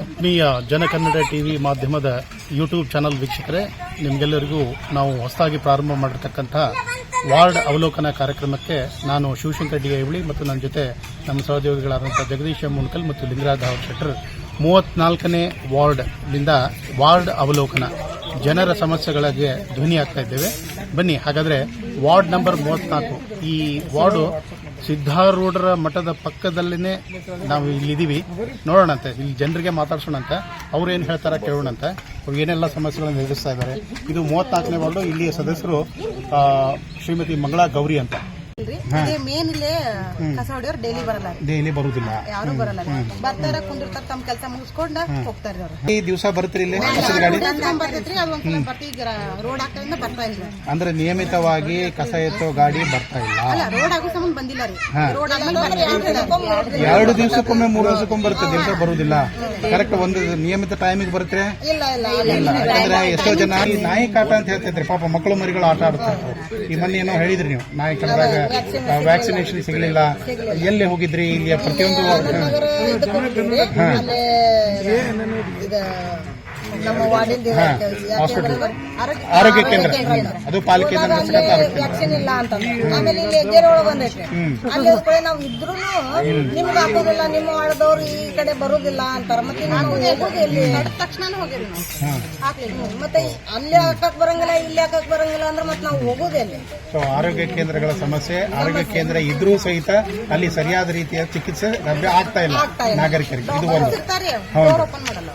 ಆತ್ಮೀಯ ಜನಕನ್ನಡ ಟಿವಿ ಮಾಧ್ಯಮದ YouTube channel ವೀಕ್ಷಕರೇ, ನಿಮಗೆಲ್ಲರಿಗೂ ನಾವು ಹೊಸದಾಗಿ ಪ್ರಾರಂಭ ಮಾಡಿರ್ತಕ್ಕಂಥ ವಾರ್ಡ್ ಅವಲೋಕನ ಕಾರ್ಯಕ್ರಮಕ್ಕೆ ನಾನು ಶಿವಶಂಕರ್ ಡಿ ಐವಳಿ ಮತ್ತು ನನ್ನ ಜೊತೆ ನಮ್ಮ ಸಹೋದ್ಯೋಗಿಗಳಾದಂಥ ಜಗದೀಶ್ ಮುನ್ಕಲ್ ಮತ್ತು ಲಿಂಗರಾಜ್ ಶೆಟ್ಟರ್ 34ನೇ ವಾರ್ಡ್ನಿಂದ ವಾರ್ಡ್ ಅವಲೋಕನ ಜನರ ಸಮಸ್ಯೆಗಳಿಗೆ ಧ್ವನಿ ಆಗ್ತಾ ಇದ್ದೇವೆ. ಬನ್ನಿ, ಹಾಗಾದರೆ ವಾರ್ಡ್ ನಂಬರ್ 34 ಈ ವಾರ್ಡು ಸಿದ್ಧಾರೂಢರ ಮಠದ ಪಕ್ಕದಲ್ಲೇ ನಾವು ಇಲ್ಲಿದ್ದೀವಿ. ನೋಡೋಣಂತೆ, ಇಲ್ಲಿ ಜನರಿಗೆ ಮಾತಾಡ್ಸೋಣಂತೆ, ಅವ್ರು ಏನು ಹೇಳ್ತಾರೆ ಕೇಳೋಣಂತೆ, ಅವ್ರು ಏನೆಲ್ಲ ಸಮಸ್ಯೆಗಳನ್ನು ಎದುರಿಸ್ತಾ ಇದ್ದಾರೆ. ಇದು 34ನೇ ವಾರ್ಡು. ಇಲ್ಲಿಯ ಸದಸ್ಯರು ಶ್ರೀಮತಿ ಮಂಗಳಾ ಗೌರಿ ಅಂತ. ಮೇನ್ ಇಲ್ಲೇ ಕಸ ಹೊಡೆಯೋರು ಡೈಲಿ ಬರುದಿಲ್ಲ, ಯಾರು ಬರಲ್ಲ. ಬರ್ತಾರ ಕುಂದಿರ್ತಾರ, ತಮ್ಮ ಕೆಲಸ ಮುಗಿಸ್ಕೊಂಡು ಹೋಗ್ತಾರ. ಈ ದಿವಸ ಬರ್ತೀರಿ ಇಲ್ಲಿ ಕಸದ ಗಾಡಿ ಬರ್ತೈತ್ರಿ, ಅದೊಂದ್ಸಲ ಬರ್ತೀವಿ. ರೋಡ್ ಹಾಕೋದ್ರಿಂದ ಬರ್ತಾ ಇಲ್ಲ ಅಂದ್ರೆ ನಿಯಮಿತವಾಗಿ ಕಸ ಎತ್ತೋ ಗಾಡಿ ಬರ್ತಾ ಇಲ್ಲ. ರೋಡ್ ಆಗೋ ಸಂಬಂಧ ಬಂದಿಲ್ಲ ರೀ. ರೋಡ್ 2 ದಿವಸಕ್ಕೊಮ್ಮೆ 3 ದಿವಸಕ್ಕೊಮ್ಮೆ ಬರುತ್ತೆ, ದಿವಸ ಬರುದಿಲ್ಲ. ಕರೆಕ್ಟ್ ಒಂದು ನಿಯಮಿತ ಟೈಮಿಗೆ ಬರುತ್ತೆ ಇಲ್ಲ. ಯಾಕಂದ್ರೆ ಎಷ್ಟೋ ಜನ ಈ ನಾಯಿ ಕಾಟ ಅಂತ ಹೇಳ್ತೈತ್ರಿ, ಪಾಪ ಮಕ್ಕಳು ಮರಿಗಳು ಆಟ ಆಡ್ತಾರೆ. ಈ ಮೊನ್ನೆ ಏನೋ ಹೇಳಿದ್ರಿ ನೀವು, ನಾಯಿ ಕಟ್ಟದಾಗ ವ್ಯಾಕ್ಸಿನೇಷನ್ ಸಿಗಲಿಲ್ಲ, ಎಲ್ಲಿ ಹೋಗಿದ್ರಿ? ಇಲ್ಲಿ ಪ್ರತಿಯೊಂದು ನಮ್ಮ ವಾರ್ಡಿನ ಆರೋಗ್ಯ ಕೇಂದ್ರ, ಅದು ಪಾಲಿಕೆ ವ್ಯಾಕ್ಸಿನ್ ಇಲ್ಲ ಅಂತ. ಆಮೇಲೆ ಇಲ್ಲಿ ಹೆಜ್ಜೆ ಒಳಗೆ ಬಂದೈತೆ, ಅಲ್ಲಿ ಕಡೆ ನಾವು ಇದ್ರು ನಿಮ್ಗೆ ಹಾಕೋದಿಲ್ಲ, ನಿಮ್ಮ ವಾರ್ಡದವ್ರು ಈ ಕಡೆ ಬರುದಿಲ್ಲ ಅಂತಾರ. ಮತ್ತೆ ನಾವು ಹೋಗೋದು ಇಲ್ಲಿ ತಕ್ಷಣ ಹೋಗಿರಿ ಹಾಕ್ಲಿಲ್ಲ. ಮತ್ತೆ ಅಲ್ಲಿ ಹಾಕಕ್ ಬರಂಗಿಲ್ಲ, ಇಲ್ಲಿ ಹಾಕಕ್ ಬರಂಗಿಲ್ಲ ಅಂದ್ರೆ ಮತ್ತೆ ನಾವು ಹೋಗೋದೇ ಅಲ್ಲಿ. ಆರೋಗ್ಯ ಕೇಂದ್ರಗಳ ಸಮಸ್ಯೆ, ಆರೋಗ್ಯ ಕೇಂದ್ರ ಇದ್ರೂ ಸಹಿತ ಅಲ್ಲಿ ಸರಿಯಾದ ರೀತಿಯ ಚಿಕಿತ್ಸೆ ಲಭ್ಯ ಆಗ್ತಾ ಇಲ್ಲ ನಾಗರಿಕರಿಗೆ. ಇದು ಓಪನ್ ಮಾಡಲ್ಲ,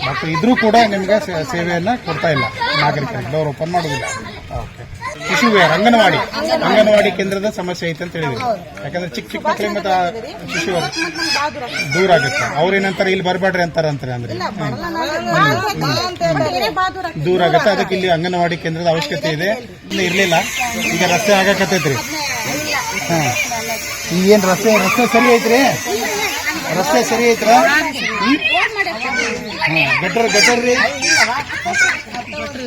ಡಾಕ್ಟರ್ ಇದ್ರೂ ಕೂಡ ನಿಮಗೆ ಸೇವೆಯನ್ನ ಕೊಡ್ತಾ ಇಲ್ಲ ನಾಗರಿಕರಿಗೆ, ಡೋರ್ ಓಪನ್ ಮಾಡೋದಿಲ್ಲ. ಓಕೆ, ಶಿಶುವೇರ್ ಅಂಗನವಾಡಿ ಕೇಂದ್ರದ ಸಮಸ್ಯೆ ಐತೆ ಅಂತ ಹೇಳಿದ್ರಿ. ಯಾಕಂದ್ರೆ ಚಿಕ್ಕ ಮಕ್ಕಳಿಗೆ ಮತ್ತೆ ಶಿಶುವೇರ್ ದೂರ ಆಗುತ್ತೆ. ಅವ್ರೇನಂತಾರೆ ಇಲ್ಲಿ ಬರಬೇಡ್ರಿ ಅಂತಾರೆ ಅಂದ್ರೆ ದೂರ ಆಗುತ್ತೆ. ಅದಕ್ಕೆ ಇಲ್ಲಿ ಅಂಗನವಾಡಿ ಕೇಂದ್ರದ ಅವಶ್ಯಕತೆ ಇದೆ. ಇಲ್ಲಿ ಇರ್ಲಿಲ್ಲ, ಈಗ ರಸ್ತೆ ಆಗಕತ್ತೈತ್ರಿ. ಏನ್ ರಸ್ತೆ ಸರಿ ಐತ್ರಿ? ರಸ್ತೆ ಸರಿ ಐತ್ರ? ಗಟರ್ ರೀ,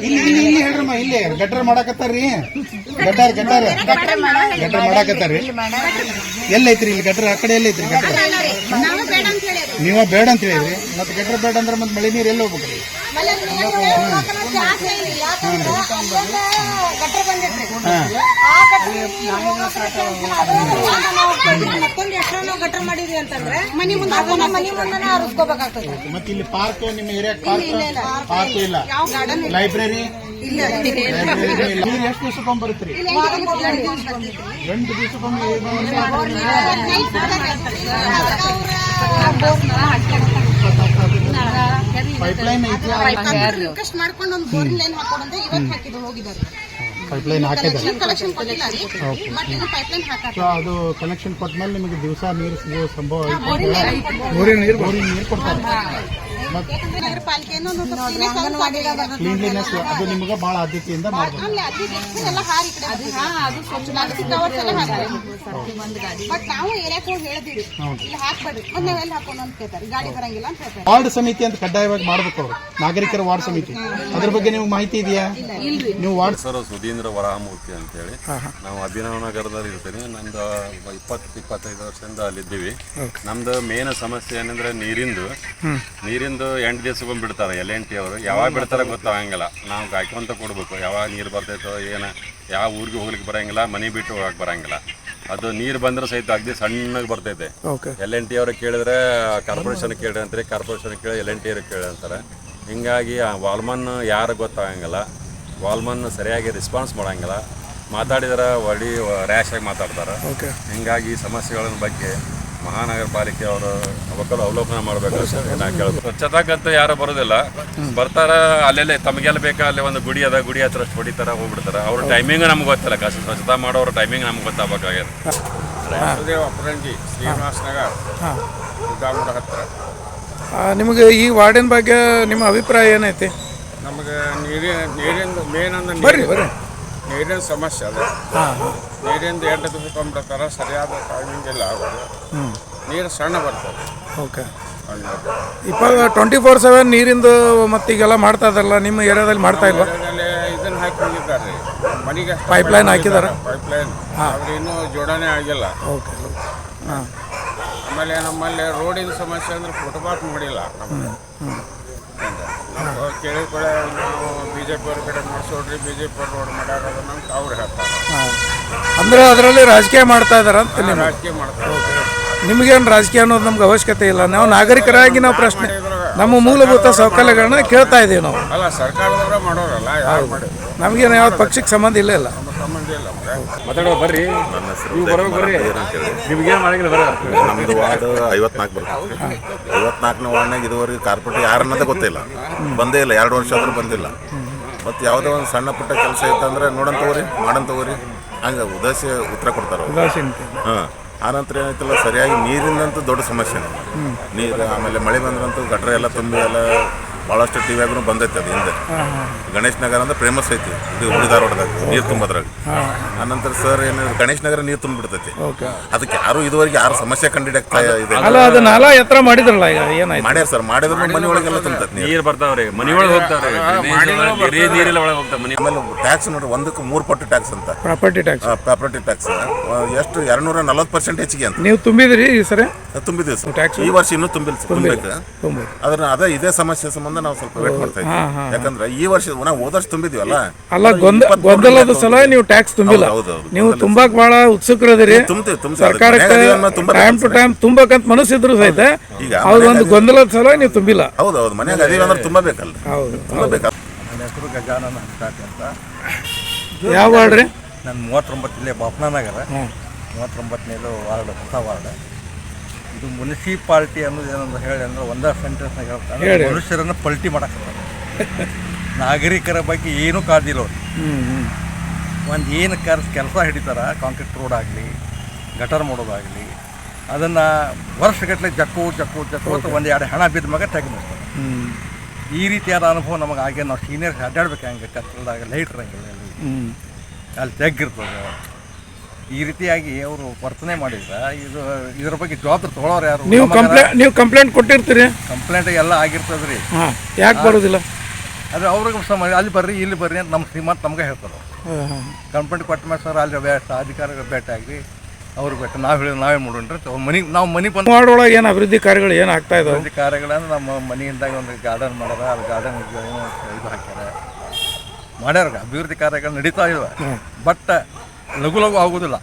ಇಲ್ಲಿ ಹೇಳ್ರಮ್ಮ, ಇಲ್ಲಿ ಗಟರ್ ಮಾಡಾಕತ್ತಾರ್ರಿ. ಗಟರ್ ಮಾಡಾಕತ್ತಾರ್ರಿ. ಎಲ್ಲೈತ್ರಿ ಇಲ್ಲಿ ಗಟರ್? ಆ ಕಡೆ ಎಲ್ಲೈತ್ರಿ ಗಟರ್? ನೀವ ಬೇಡ ಅಂತ ಹೇಳಿದ್ರಿ, ಮತ್ತೆ ಗಟರ್ ಬೇಡ ಅಂದ್ರೆ ಮತ್ತೆ ಮಳೆ ನೀರು ಎಲ್ಲಿ ಹೋಗ್ಬೇಕ್ರಿ? ಗಟರ್ ಮಾಡಿದ್ವಿ ಅಂತಂದ್ರೆ ಮನಿ ಮುಂದೆ ಹರಿಸ್ಕೋಬೇಕಾಗ್ತದೆ. ಮತ್ತೆ ಇಲ್ಲಿ ಪಾರ್ಕ್, ನಿಮ್ಮ ಏರಿಯಾ ಪಾರ್ಕ್ ಇಲ್ಲ, ಲೈಬ್ರರಿ ನೀರು ಎಷ್ಟು ದಿವಸಕ್ಕೊಮ್ಮೆ ಬರುತ್ತ್ರಿ? 2 ದಿವಸಕ್ಕೊಮ್ಮೆ. ಪೈಪ್ಲೈನ್ ರಿಕ್ವೆಸ್ಟ್ ಮಾಡ್ಕೊಂಡು ಒಂದು ಬೋರಿನ ಲೈನ್ ಹಾಕೋದಂತ ಇವತ್ತು ಹಾಕಿದ್ರು, ಹೋಗಿದ್ದಾರೆ. ಪೈಪ್ಲೈನ್ ಹಾಕಿದ್ದಾರೆ. ಕಲೆಕ್ಷನ್ ಕೊಟ್ಟಿಲ್ಲ ರೀ, ಬಟ್ ಇದು ಪೈಪ್ಲೈನ್ ಹಾಕಿ ಅದು ಕನೆಕ್ಷನ್ ಕೊಟ್ಮೇಲೆ ನಿಮಗೆ ದಿವಸ ನೀರು ಸಿಗೋ ಸಂಭವ ಬೋರಿನ ನೀರು ಕೊಡ್ತಾರೆ. ನಗರ ಪಾಲಿಕೆಯನ್ನು ಕ್ಲೀನ್ಲಿನೆಸ್ ಅದು ನಿಮಗೆ ಬಹಳ ಆದ್ಯತೆಯಿಂದ ಮಾಡಬೇಕು. ಬಟ್ ನಾವು ಏರಿಯಾಕ್ಕೆ ಹೋಗಿ ಹೇಳಿದೀವಿ, ಇಲ್ಲಿ ಹಾಕ್ಬೇಡ್ರಿ, ಮತ್ತೆ ನಾವೆಲ್ಲಿ ಹಾಕೋಣ ಅಂತ ಕೇಳ್ತಾರೆ, ಗಾಡಿ ಬರಂಗಿಲ್ಲ ಅಂತ ಹೇಳ್ತಾರೆ. ವಾರ್ಡ್ ಸಮಿತಿ ಅಂತ ಕಡ್ಡಾಯವಾಗಿ ಮಾಡ್ಬೇಕು ಅವರು, ನಾಗರಿಕರ ವಾರ್ಡ್ ಸಮಿತಿ. ಅದ್ರ ಬಗ್ಗೆ ನಿಮ್ಗೆ ಮಾಹಿತಿ ಇದೆಯಾ? ನೀವು ವಾರ್ಡ್ ಸರ್ ಸುಧೀಂದ್ರ ವರಮೂರ್ತಿ ಅಂತ ಹೇಳಿ ನಾವು ಅಭಿನವ ನಗರದಲ್ಲಿ ಇರ್ತೀನಿ. ನಮ್ದು 20-25 ವರ್ಷದಿಂದ ಅಲ್ಲಿದ್ದೀವಿ. ನಮ್ದು ಮೇನ್ ಸಮಸ್ಯೆ ಏನಂದ್ರೆ ನೀರಿಂದು 8 ದಿವಸಕ್ಕೊಮ್ಮೆ ಬಿಡ್ತಾರೆ LNT ಅವರು. ಯಾವಾಗ ಬಿಡ್ತಾರೆ ಗೊತ್ತಾಗಂಗಿಲ್ಲ, ನಾವು ಕಾಯ್ಕೊಂತ ಕೊಡ್ಬೇಕು. ಯಾವಾಗ ನೀರು ಬರ್ತೈತೋ ಏನೋ, ಯಾವ ಊರಿಗೆ ಹೋಗ್ಲಿಕ್ಕೆ ಬರಂಗಿಲ್ಲ, ಮನೆ ಬಿಟ್ಟು ಹೋಗಕ್ಕೆ ಬರಂಗಿಲ್ಲ. ಅದು ನೀರು ಬಂದ್ರೆ ಸಹಿತ ಅಗದಿ ಸಣ್ಣಗೆ ಬರ್ತೈತೆ. LNT ಅವ್ರಿಗೆ ಕೇಳಿದ್ರೆ ಕಾರ್ಪೊರೇಷನ್ ಕೇಳಿ ಅಂತಾರೆ, ಕಾರ್ಪೊರೇಷನ್ ಕೇಳಿ LNT ಅವ್ರಿಗೆ ಕೇಳಿ ಅಂತಾರೆ. ಹಿಂಗಾಗಿ ವಾಲ್ಮನ್ ಯಾರು ಗೊತ್ತಾಗಂಗಿಲ್ಲ, ವಾಲ್ಮನ್ ಸರಿಯಾಗಿ ರೆಸ್ಪಾನ್ಸ್ ಮಾಡಂಗಿಲ್ಲ, ಮಾತಾಡಿದ್ರೆ ರ್ಯಾಶ್ ಆಗಿ ಮಾತಾಡ್ತಾರೆ. ಹಿಂಗಾಗಿ ಸಮಸ್ಯೆಗಳ ಬಗ್ಗೆ ಮಹಾನಗರ ಪಾಲಿಕೆ ಅವರು ಅವಲೋಕನ ಮಾಡಬೇಕು ಸರ್. ನಾ ಕೇಳ್ಬೋದು, ಸ್ವಚ್ಛತಾಗಂತ ಯಾರು ಬರೋದಿಲ್ಲ, ಬರ್ತಾರ ಅಲ್ಲೆಲ್ಲ ತಮಗೆಲ್ಲ ಬೇಕಾ, ಅಲ್ಲಿ ಒಂದು ಗುಡಿ ಅದ, ಗುಡಿ ಹತ್ರ ಅಷ್ಟು ಹೊಡಿತಾರೆ, ಹೋಗ್ಬಿಡ್ತಾರೆ. ಅವ್ರ ಟೈಮಿಂಗ್ ನಮ್ಗೆ ಗೊತ್ತಿಲ್ಲ, ಸ್ವಚ್ಛತಾ ಮಾಡೋರ ಟೈಮಿಂಗ್ ನಮ್ಗೆ ಗೊತ್ತಾಗಬೇಕಾಗ್ಯದ. ಅಪರಂಜಿ ಶ್ರೀನಿವಾಸ್ ನಗರ್ ಗುದ್ದಾಮುಡ ಹತ್ರ. ನಿಮಗೆ ಈ ವಾರ್ಡಿನ ಬಗ್ಗೆ ನಿಮ್ಮ ಅಭಿಪ್ರಾಯ ಏನೈತಿ? ನಮಗೆ ನೀರಿಂದು ಮೇನ್ ಅಂದ್ರೆ ನೀರಿನ ಸಮಸ್ಯೆ ಅದ. ನೀರಿಂದ 8 ದಿವಸಕ್ಕೊಂಡ್ಬಿಡ್ತಾರೆ, ಸರಿಯಾದ ಟೈಮಿಂಗ್ ಇಲ್ಲ ಆಗೋದು. ನೀರು ಸಣ್ಣ ಬರ್ತದೆ. ಓಕೆ, 24/7 ನೀರಿಂದು ಮತ್ತೀಗೆಲ್ಲ ಮಾಡ್ತಾ ಇದಾರಲ್ಲ, ನಿಮ್ಮ ಏರಿಯಾದಲ್ಲಿ ಮಾಡ್ತಾ ಇಲ್ವಾ? ಇದನ್ನ ಹಾಕಿ ಹೋಗಿದ್ದಾರೆ ಮನೆಗೆ, ಪೈಪ್ಲೈನ್ ಹಾಕಿದಾರ? ಪೈಪ್ಲೈನ್ ಅವ್ರು ಇನ್ನೂ ಜೋಡಣೆ ಆಗಿಲ್ಲ. ಓಕೆ, ಹಾಂ. ಆಮೇಲೆ ನಮ್ಮಲ್ಲಿ ರೋಡಿನ ಸಮಸ್ಯೆ ಅಂದ್ರೆ ಫುಟ್ಪಾತ್ ಮಾಡಿಲ್ಲ ನಮ್ಮಲ್ಲಿ ಕೇಳಿದ ಕೂಡ ನಾವು ಬಿ ಜೆ ಪಿ ಅವ್ರ ಕಡೆ ಮಾಡಿಸೋಡ್ರಿ ಬಿ ಜೆ ಪಿ ರೋಡ್ ಮಾಡ್ಯಾರೋದನ್ನ ಅವ್ರು ಹೇಳ್ತಾರೆ. ಅಂದ್ರೆ ಅದರಲ್ಲಿ ರಾಜಕೀಯ ಮಾಡ್ತಾ ಇದಾರ ಅಂತ ನೀವು ರಾಜಕೀಯ ಮಾಡ್ತಾರೆ. ನಿಮಗೇನು ರಾಜಕೀಯ ಅನ್ನೋದು ನಮ್ಗೆ ಅವಶ್ಯಕತೆ ಇಲ್ಲ. ನಾವು ನಾಗರಿಕರಾಗಿ ನಾವು ಪ್ರಶ್ನೆ ನಮ್ಮ ಮೂಲಭೂತ ಸೌಕರ್ಯಗಳನ್ನ ಕೇಳ್ತಾ ಇದ್ದೀವಿ ನಾವು. ಅಲ್ಲ ಸರ್ಕಾರದವರ ಮಾಡೋರಲ್ಲ, ಯಾರು ಮಾಡಿದ್ರು ನಮಗೇನು ಯಾವ ಪಕ್ಷಕ್ಕೆ ಸಂಬಂಧ ಇಲ್ಲ. ನಮ್ಮ ಸಂಬಂಧ ಇಲ್ಲ. ಮಾತಾಡೋ ಬರ್ರಿ, ನೀವು ಬರೋದು ಬರ್ರಿ, ನಿಮ್ಗೇನು ಮಾಡಿಲ್ಲ ಬರ. ನಮ್ದು ವಾರ್ಡ್ 54 ಬರ್ತದೆ. 54ನೇ ವಾರ್ಡ್ನಾಗ ಇದುವರೆಗೆ ಕಾರ್ಪೊರೇಟ್ ಯಾರು ಅನ್ನೋದೇ ಗೊತ್ತಿಲ್ಲ, ಬಂದೇ ಇಲ್ಲ. 2 ವರ್ಷ ಆದರೂ ಬಂದಿಲ್ಲ. ಮತ್ತು ಯಾವುದೋ ಒಂದು ಸಣ್ಣ ಪುಟ್ಟ ಕೆಲಸ ಇತ್ತಂದ್ರೆ ನೋಡಂತವ್ರಿ ಮಾಡಂತವ್ರಿ ಹಂಗೆ ಉತ್ತರ ಕೊಡ್ತಾರೆ. ಹಾಂ, ಆನಂತರ ಏನಾಯ್ತಲ್ಲ, ಸರಿಯಾಗಿ ನೀರಿನಂತೂ ದೊಡ್ಡ ಸಮಸ್ಯೆ. ನೀರು ಆಮೇಲೆ ಮಳೆ ಬಂದ್ರಂತೂ ಗಟ್ರ ಎಲ್ಲ ತುಂಬಿ ಎಲ್ಲ ಭಾಳಷ್ಟು ಟಿ ವಿಯಾಗೂ ಬಂದೈತೆ. ಅದು ಹಿಂದೆ ಗಣೇಶ್ ನಗರ ಅಂದ್ರೆ ಫೇಮಸ್ ಐತಿ, ಇದು ಹುಳಿ ಧಾರವಾಡದಾಗ ನೀರು ತುಂಬೋದ್ರಾಗ. ಆನಂತರ ಸರ್ ಏನು ಗಣೇಶ್ ನಗರ ನೀರು ತುಂಬಿಬಿಡ್ತೈತಿ. ಅದಕ್ಕೆ ಇದುವರೆಗೆ ಯಾರು ಸಮಸ್ಯೆ ಕಂಡಿಡಿಯಾಗ್ತಾ ಇದೆ. ಅಲ್ಲ, ಅದು ನಾಲಾ ಎತ್ತರ ಮಾಡಿದ್ರಲ್ಲ, ಈಗ ಏನಾಯ್ತು? ಮಾಡ್ಯಾರ ಸರ್, ಮಾಡಿದ್ರು ಮನೆ ಒಳಗೆಲ್ಲ ತುಂಬತೈತಿ ನೀರು ಬರ್ತಾವ್ರಿ, ಮನೆ ಒಳಗೆ ಹೋಗ್ತಾವ್ರಿ, ನೀರೆಲ್ಲ ಒಳಗೆ ಹೋಗ್ತಾವೆ ಮನೆ. ಆಮೇಲೆ ಟ್ಯಾಕ್ಸ್ ನೋಡ್ರಿ, 1ಕ್ಕೆ 3 ಪಟ್ಟು ಟ್ಯಾಕ್ಸ್ ಅಂತ. ಪ್ರಾಪರ್ಟಿ ಟ್ಯಾಕ್ಸ್ ಎಷ್ಟು 240% ಹೆಚ್ಚಿಗೆ ಅಂತ. ನೀವು ತುಂಬಿದ್ರಿ ಈ ಸರಿ? ತುಂಬಿದ್ದೀವಿ ಸರ್, ಈ ವರ್ಷ ಇನ್ನೂ ತುಂಬಬೇಕು. ಅದ್ರ ಇದೇ ಸಮಸ್ಯೆ ಸಂಬಂಧ ನಾವು ಸ್ವಲ್ಪ ವೇಟ್ ಮಾಡ್ತಾ ಇದ್ದೀವಿ. ಯಾಕಂದ್ರೆ ಈ ವರ್ಷ ನಾವು ಹೋದ ವರ್ಷ ತುಂಬಿದ್ವಲ್ಲ. ಅಲ್ಲ, ಗೊಂದಲದ ಸಲ ನೀವು ಟ್ಯಾಕ್ಸ್ ತುಂಬಿಲ್ಲ. ನೀವು ತುಂಬಾಕ್ ಬಹಳ ಉತ್ಸುಕರದಿರಿ. ಸರ್ಕಾರಕ್ಕೆ ಟೈಮ್ ಟು ಟೈಮ್ ತುಂಬಬೇಕಂತ ಮನಸ್ಸಿದ್ರು ಸಹಿತ ಒಂದು ಗೊಂದಲದ ಸಲ ನೀವು ತುಂಬಿಲ್ಲ. ಹೌದೌದು, ಮನೆಯಾಗ ಅದೀವಿ ಅಂದ್ರೆ ತುಂಬಬೇಕಲ್ಲ. ಹೌದು, ತುಂಬಬೇಕಲ್ಲ. ನನ್ನ ಹೆಸರು ಗಜಾನನ ಹಂಕಾಟಿ ಅಂತ. ಯಾವ ವಾರ್ಡ್ ರೀ? ನಾನು 39 ಇಲ್ಲೇ ಬಾಪನಾನಗರ 39ನೇದು ವಾರ್ಡ್, ಹೊಸ ವಾರ್ಡ್. ಇದು ಮುನ್ಸಿಪಾಲ್ಟಿ ಅನ್ನೋದು ಏನಂತ ಹೇಳಿ ಅಂದ್ರೆ ಒಂದೇ ಸೆಂಟೆನ್ಸ್ನಾಗ ಹೇಳ್ತಾರೆ, ಮನುಷ್ಯರನ್ನು ಪಲ್ಟಿ ಮಾಡಕ್ಕೆ ನಾಗರಿಕರ ಬಗ್ಗೆ ಏನೂ ಕಾದಿಲ್ಲ ಅವ್ರು. ಒಂದು ಏನು ಕೆಲಸ ಹಿಡಿತಾರ, ಕಾಂಕ್ರೀಟ್ ರೋಡ್ ಆಗಲಿ, ಗಟರ್ ಮಾಡೋದಾಗಲಿ, ಅದನ್ನು ವರ್ಷಗಟ್ಟಲೆ ಜಕ್ಕು ಅಂತ 1-2 ಹಣ ಬಿದ್ದ ಮಗ ತೆಗೆದ್ಬಿಡ್ತಾರೆ. ಈ ರೀತಿಯಾದ ಅನುಭವ ನಮಗೆ ಹಾಗೆ ನಾವು ಸೀನಿಯರ್ಸ್ ಅಡ್ಡಾಡ್ಬೇಕು. ಹಂಗೆ ಕತ್ತಲದಾಗ ಲೈಟ್ ಇರಂಗಿಲ್ಲ, ಅಲ್ಲಿ ತೆಗ್ಗಿರ್ತದೆ. ಈ ರೀತಿಯಾಗಿ ಅವರು ವರ್ತನೆ ಮಾಡಿದ್ರೆ ಇದ್ರ ಬಗ್ಗೆ ಜವಾಬ್ದಾರಿ ತೊಗೊಳೋರು ಯಾರು? ನೀವು ಕಂಪ್ಲೇಂಟ್ ಕೊಟ್ಟಿರ್ತೀರಿ? ಕಂಪ್ಲೇಂಟ್ ಎಲ್ಲ ಆಗಿರ್ತದೆ ರೀ. ಯಾಕೆ ಬರೋದಿಲ್ಲ? ಅದು ಅವ್ರಿಗೆ ಅಲ್ಲಿ ಬರ್ರಿ ಇಲ್ಲಿ ಬರ್ರಿ ಅಂತ ನಮ್ಮ ಶ್ರೀಮಂತ ನಮ್ಗೆ ಹೇಳ್ತಾರೆ. ಕಂಪ್ಲೇಂಟ್ ಕೊಟ್ಟ ಮೇಲೆ ಸರ್ ಅಲ್ಲಿ ಅಧಿಕಾರಿಗಳು ಭೇಟಿ ಆಗಿ ಅವ್ರು ಬೇಕು, ನಾವೇ ಮಾಡೋಣ್ರಿ ನಾವು ಮನೆ ಬಂದು ವಾರ್ಡ್ ಒಳಗೆ ಏನು ಅಭಿವೃದ್ಧಿ ಕಾರ್ಯಗಳು ಏನು ಆಗ್ತಾ ಇದಾವೆ? ಅಭಿವೃದ್ಧಿ ಕಾರ್ಯಗಳಂದ್ರೆ ನಮ್ಮ ಮನೆಯಿಂದಾಗ ಒಂದು ಗಾರ್ಡನ್ ಮಾಡ್ಯಾರ, ಅದು ಗಾರ್ಡನ್ ಇದು ಹಾಕ್ಯಾರ, ಮಾಡ್ಯಾರ. ಅಭಿವೃದ್ಧಿ ಕಾರ್ಯಗಳು ನಡೀತಾ ಇವೆ, ಬಟ್ ಲಘು ಆಗೋದಿಲ್ಲ,